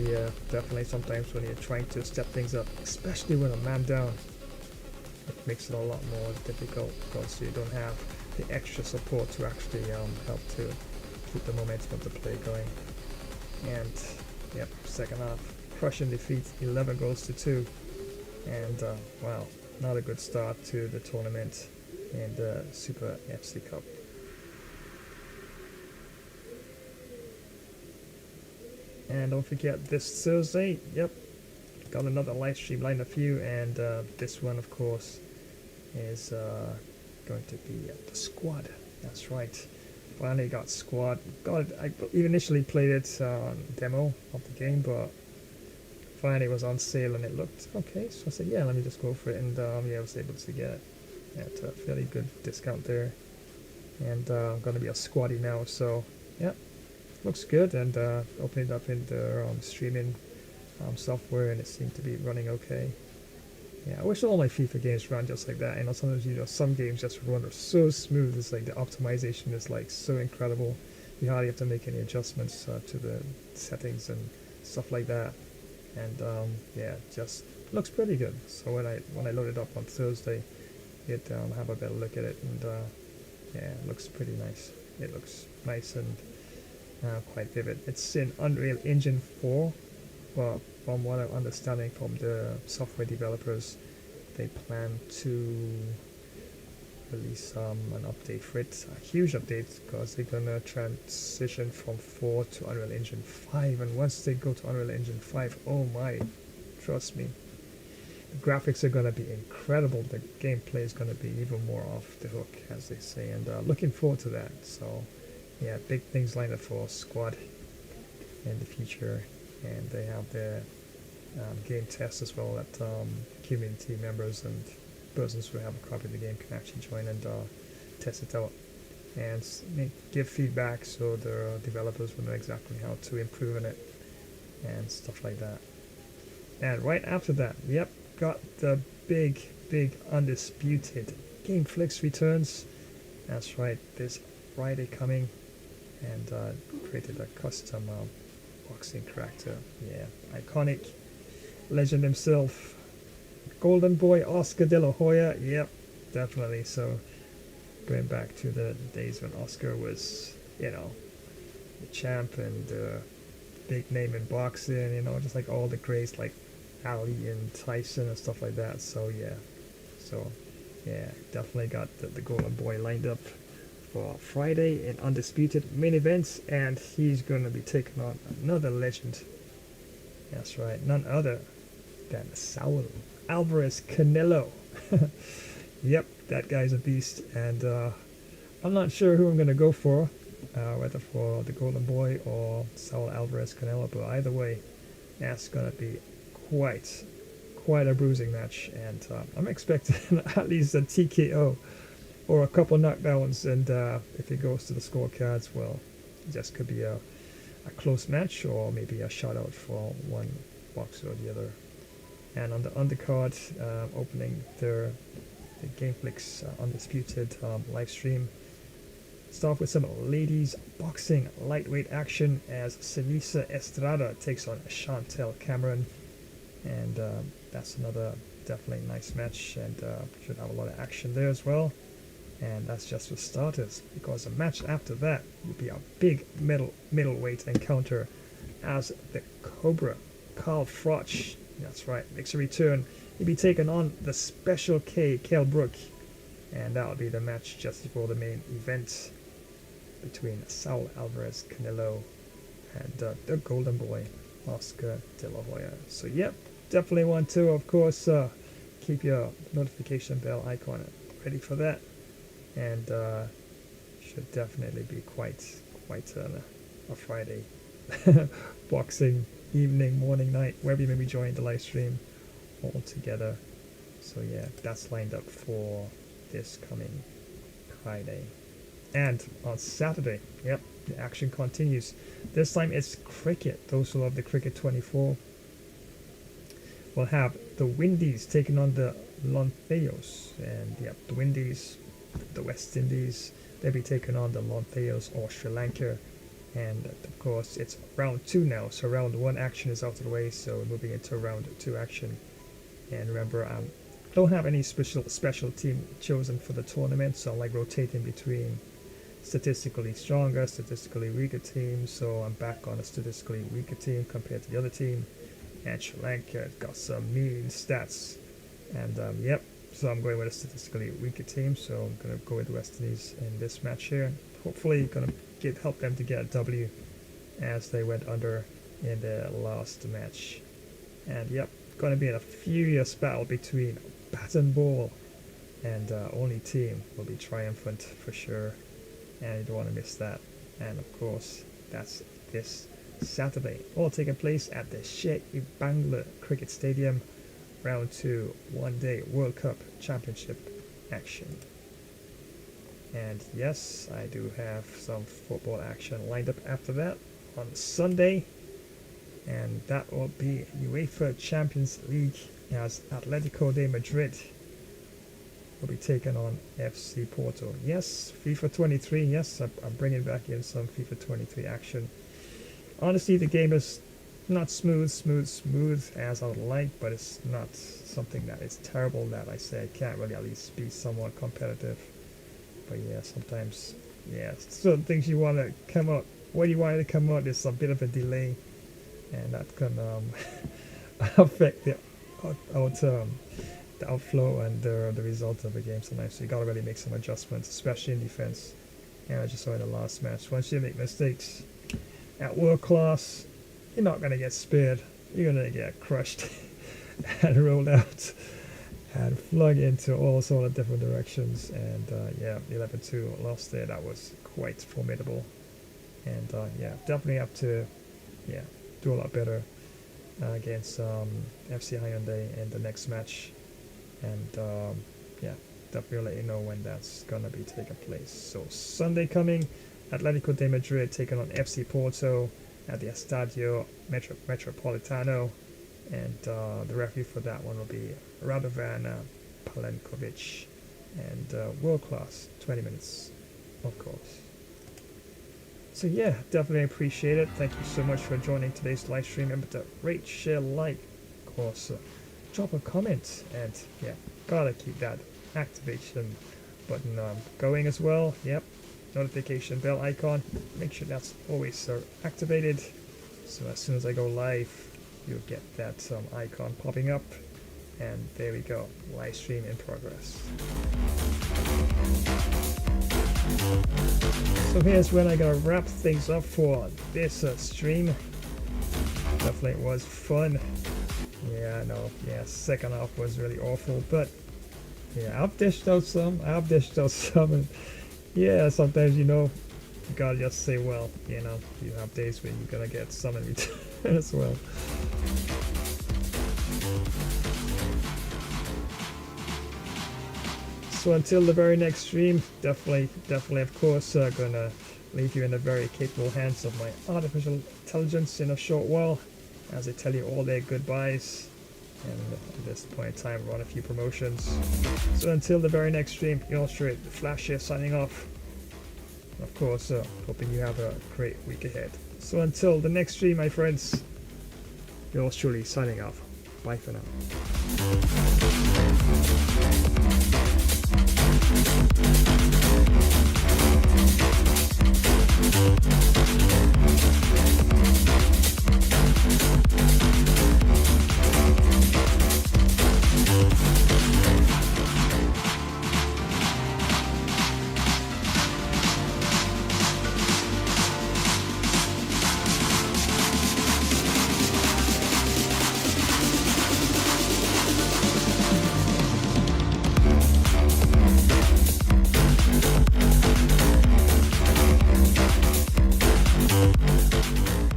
definitely sometimes when you're trying to step things up, especially when a man down, it makes it a lot more difficult because you don't have the extra support to actually help to keep the momentum of the play going. And yep, second half, crushing defeat, 11-2. And wow, not a good start to the tournament in the Super FC Cup. And don't forget, this Thursday, yep, got another live stream lined up for you, and this one, of course, is going to be the squad. That's right. Finally got squad. I initially played it demo of the game, but finally it was on sale and it looked okay. So I said, yeah, let me just go for it, and yeah, I was able to get it at a fairly good discount there. And I'm going to be a squaddy now, so yeah, looks good. And opened it up in the streaming software, and it seemed to be running okay. Yeah, I wish all my FIFA games run just like that. Sometimes some games just run so smooth. It's like the optimization is like so incredible. You hardly have to make any adjustments to the settings and stuff like that. And yeah, just looks pretty good. So when I load it up on Thursday, have a better look at it, and yeah, it looks pretty nice. It looks nice and quite vivid. It's in Unreal Engine 4. But from what I'm understanding from the software developers, they plan to release an update for it, a huge update, because they're going to transition from 4 to Unreal Engine 5. And once they go to Unreal Engine 5, oh my, trust me, the graphics are going to be incredible. The gameplay is going to be even more off the hook, as they say, and looking forward to that. So yeah, big things lined up for Squad in the future. And they have their game tests as well that community members and persons who have a copy of the game can actually join and test it out and give feedback, so the developers will know exactly how to improve on it and stuff like that. And right after that, yep, got the big undisputed Game Flix returns. That's right, this Friday coming, and created a custom boxing character. Yeah, iconic legend himself, Golden Boy Oscar De La Hoya. Yep, definitely. So going back to the days when Oscar was, you know, the champ and big name in boxing, you know, just like all the greats like Ali and Tyson and stuff like that. So yeah, definitely got the Golden Boy lined up for Friday in undisputed main events, and he's going to be taking on another legend. That's right, none other than Saul Alvarez Canelo. Yep, that guy's a beast, and I'm not sure who I'm going to go for, whether for the Golden Boy or Saul Alvarez Canelo, but either way, that's going to be quite a bruising match, and I'm expecting at least a TKO or a couple knockdowns, and if it goes to the scorecards, well, it just could be a close match or maybe a shutout for one boxer or the other. And on the undercard, opening the Gameflix Undisputed live stream, start off with some ladies boxing lightweight action as Celisa Estrada takes on Chantel Cameron, and that's another definitely nice match, and should have a lot of action there as well. And that's just for starters, because the match after that will be a big middleweight encounter as the Cobra Carl Froch, that's right, makes a return. He'll be taking on the Special K, Kell Brook, and that'll be the match just before the main event between Saul Alvarez Canelo and the Golden Boy Oscar De La Hoya. So yep, definitely want to, of course, keep your notification bell icon ready for that, and should definitely be quite a Friday boxing evening, morning, night, wherever you may be joining the live stream all together. So yeah, that's lined up for this coming Friday. And on Saturday, yep, the action continues. This time it's cricket. Those who love the cricket 24 will have the Windies taking on the Lantheos, and yep, the Windies, the West Indies, they'll be taking on the Lantheos or Sri Lanka. And of course it's round 2 now, so round 1 action is out of the way, so we're moving into round 2 action. And remember, don't have any special team chosen for the tournament, so I'm like rotating between statistically stronger, statistically weaker teams. So I'm back on a statistically weaker team compared to the other team, and Sri Lanka got some mean stats, and yep, so I'm going with a statistically weaker team, so I'm going to go with the West Indies in this match here. Hopefully going to help them to get a W, as they went under in their last match. And yep, going to be in a furious battle between bat and ball, and only team will be triumphant for sure, and you don't want to miss that. And of course, that's this Saturday, all taking place at the Sheikh Bangla Cricket Stadium, round 2 one-day World Cup Championship action. And yes, I do have some football action lined up after that on Sunday, and that will be UEFA Champions League, as Atletico de Madrid will be taking on FC Porto. Yes, FIFA 23, yes, I'm bringing back in some FIFA 23 action. Honestly, the game is not smooth as I would like, but it's not something that is terrible that I say I can't really at least be somewhat competitive. But yeah, sometimes, yeah, certain things you want to come out, when you want it to come out, there's a bit of a delay, and that can affect the outflow and the result of the game sometimes. So you gotta really make some adjustments, especially in defense. And I just saw in the last match, once you make mistakes at world class, you're not gonna get spared. You're gonna get crushed and rolled out and flung into all sort of different directions. And yeah, 11-2 loss there. That was quite formidable. And yeah, definitely have to do a lot better against FC Hyundai in the next match. And yeah, definitely let you know when that's gonna be taking place. So Sunday coming, Atletico de Madrid taking on FC Porto at the Estadio Metropolitano, and the referee for that one will be Radovan Palenkovic, and world class, 20 minutes, of course. So yeah, definitely appreciate it. Thank you so much for joining today's live stream. Remember to rate, share, like, of course, drop a comment, and yeah, gotta keep that activation button going as well. Yep, notification bell icon, make sure that's always activated, so as soon as I go live you'll get that icon popping up, and there we go, live stream in progress. So here's when I'm gonna wrap things up for this stream. Definitely was fun. Yeah, I know, yeah, second half was really awful, but yeah, I've dished out some, and yeah, sometimes, you know, you gotta just say, well, you know, you have days where you're gonna get some in return as well. So until the very next stream, definitely of course, gonna leave you in the very capable hands of my artificial intelligence in a short while, as I tell you all their goodbyes. And at this point in time, run a few promotions. So until the very next stream, yours truly, the Flash here signing off. Of course, hoping you have a great week ahead. So until the next stream, my friends, yours truly signing off. Bye for now.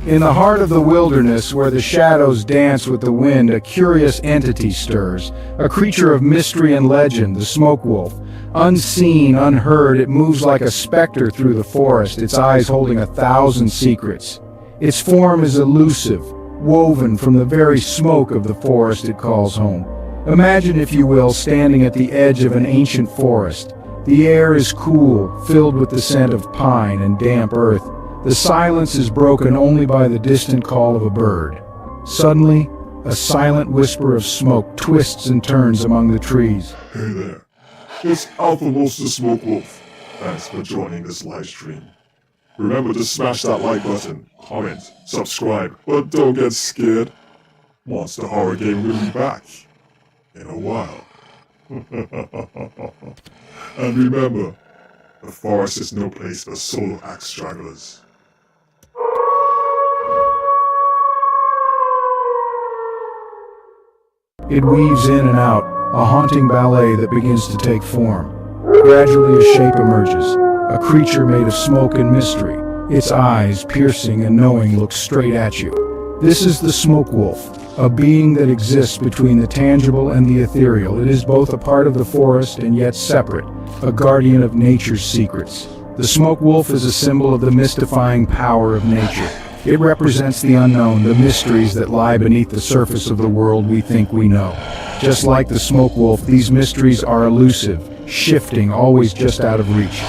In the heart of the wilderness, where the shadows dance with the wind, a curious entity stirs, a creature of mystery and legend, the smoke wolf. Unseen, unheard, it moves like a specter through the forest, its eyes holding 1,000 secrets. Its form is elusive, woven from the very smoke of the forest it calls home. Imagine, if you will, standing at the edge of an ancient forest. The air is cool, filled with the scent of pine and damp earth. The silence is broken only by the distant call of a bird. Suddenly, a silent whisper of smoke twists and turns among the trees. Hey there, it's Alphamos the Smoke Wolf. Thanks for joining this live stream. Remember to smash that like button, comment, subscribe, but don't get scared. Monster Horror Game will be back in a while. And remember, the forest is no place for solo axe stragglers. It weaves in and out, a haunting ballet that begins to take form. Gradually a shape emerges, a creature made of smoke and mystery. Its eyes, piercing and knowing, look straight at you. This is the smoke wolf, a being that exists between the tangible and the ethereal. It is both a part of the forest and yet separate, a guardian of nature's secrets. The smoke wolf is a symbol of the mystifying power of nature. It represents the unknown, the mysteries that lie beneath the surface of the world we think we know. Just like the smoke wolf, these mysteries are elusive, shifting, always just out of reach.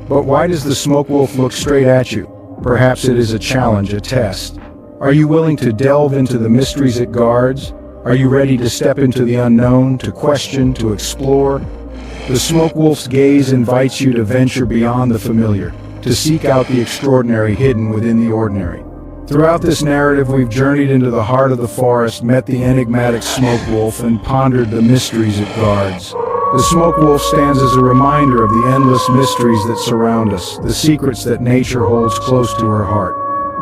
But why does the smoke wolf look straight at you? Perhaps it is a challenge, a test. Are you willing to delve into the mysteries it guards? Are you ready to step into the unknown, to question, to explore? The smoke wolf's gaze invites you to venture beyond the familiar, to seek out the extraordinary hidden within the ordinary. Throughout this narrative, we've journeyed into the heart of the forest, met the enigmatic smoke wolf, and pondered the mysteries it guards. The smoke wolf stands as a reminder of the endless mysteries that surround us, the secrets that nature holds close to her heart.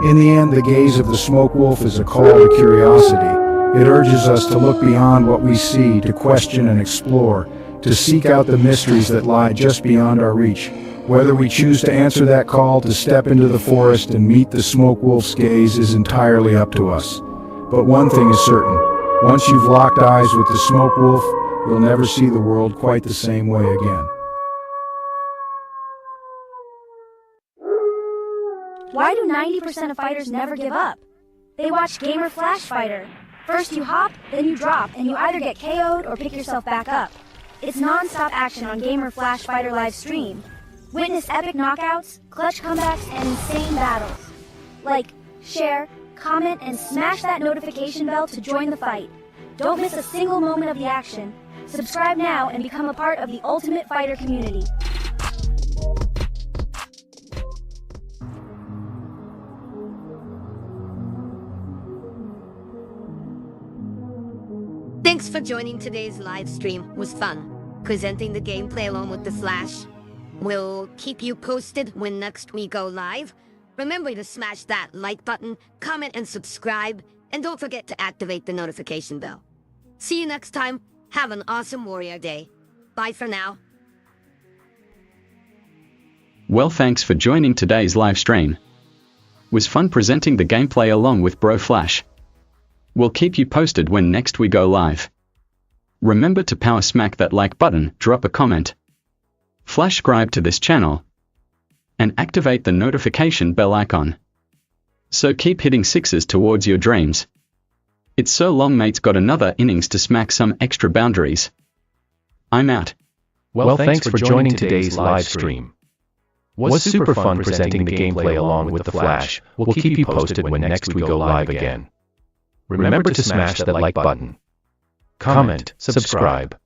In the end, the gaze of the smoke wolf is a call to curiosity. It urges us to look beyond what we see, to question and explore, to seek out the mysteries that lie just beyond our reach. Whether we choose to answer that call, to step into the forest and meet the smoke wolf's gaze, is entirely up to us. But one thing is certain, once you've locked eyes with the smoke wolf, you'll never see the world quite the same way again. Why do 90% of fighters never give up? They watch Gamer Flash Fighter. First you hop, then you drop, and you either get KO'd or pick yourself back up. It's non-stop action on Gamer Flash Fighter live stream. Witness epic knockouts, clutch comebacks, and insane battles. Like, share, comment, and smash that notification bell to join the fight. Don't miss a single moment of the action. Subscribe now and become a part of the Ultimate Fighter community. Thanks for joining today's live stream. It was fun. Presenting the gameplay along with the Flash. We'll keep you posted when next we go live. Remember to smash that like button, comment and subscribe, and don't forget to activate the notification bell. See you next time. Have an awesome Warrior Day. Bye for now. Well, thanks for joining today's live stream. Was fun presenting the gameplay along with Bro Flash. We'll keep you posted when next we go live. Remember to power smack that like button, drop a comment, flash subscribe to this channel, and activate the notification bell icon. So keep hitting sixes towards your dreams. It's so long, mate's got another innings to smack some extra boundaries. I'm out. Well, thanks for joining today's live stream. Was super fun presenting the gameplay along with the Flash. We'll keep you posted when next we go live again. Remember to smash that like button, comment, subscribe,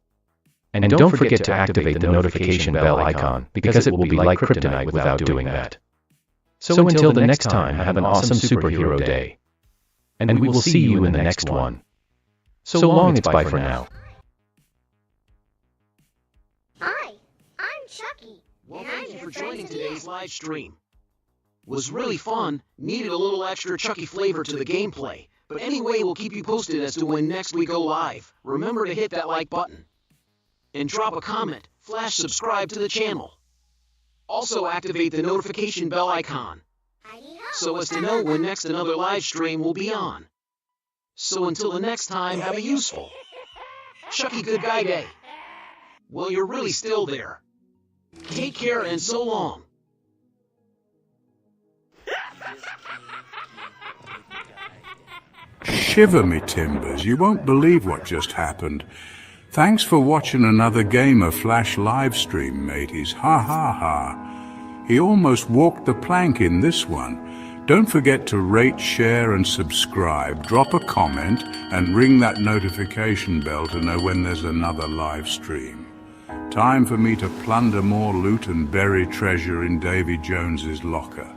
and don't forget to activate the notification bell icon because it will be like kryptonite without doing that. So until the next time, have an awesome superhero day. And we will see you in the next one. So long, it's bye for now. Hi, I'm Chucky. Well, thank you for joining today's live stream. Was really fun, needed a little extra Chucky flavor to the gameplay. But anyway, we'll keep you posted as to when next we go live. Remember to hit that like button. And drop a comment, flash subscribe to the channel. Also activate the notification bell icon, so as to know when next another live stream will be on. So until the next time, have a useful Chucky Good Guy Day. Well, you're really still there. Take care and so long. Shiver me timbers, you won't believe what just happened. Thanks for watching another game of Flash livestream, mateys. Ha ha ha. He almost walked the plank in this one. Don't forget to rate, share and subscribe, drop a comment and ring that notification bell to know when there's another live stream. Time for me to plunder more loot and bury treasure in Davy Jones's locker.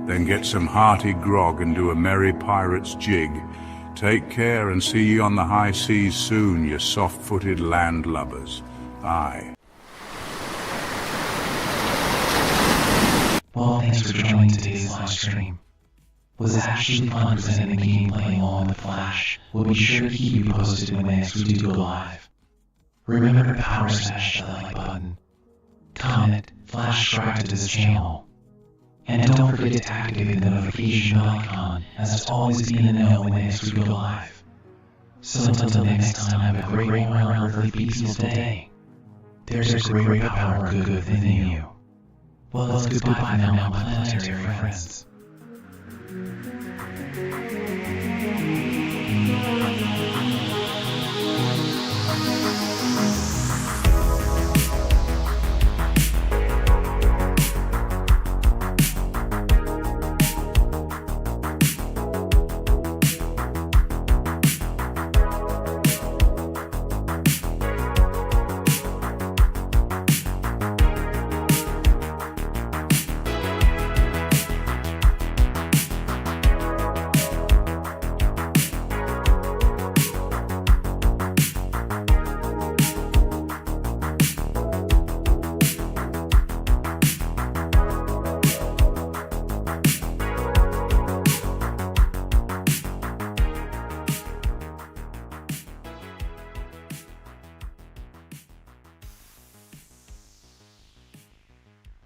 Then get some hearty grog and do a merry pirate's jig. Take care and see ye on the high seas soon, you soft-footed landlubbers. Aye. Well, thanks for joining today's live stream. Was actually fun presenting the gameplay along with Flash. We'll be sure to keep you posted when next we do go live. Remember to power smash that like button, comment, flash subscribe to this channel. And don't forget to activate the notification bell icon, as it's always be in the know when next we go live. So until next time, have a great, wonderfully peaceful day. There's a great power good within you. Well, let's goodbye now, my planetary friends.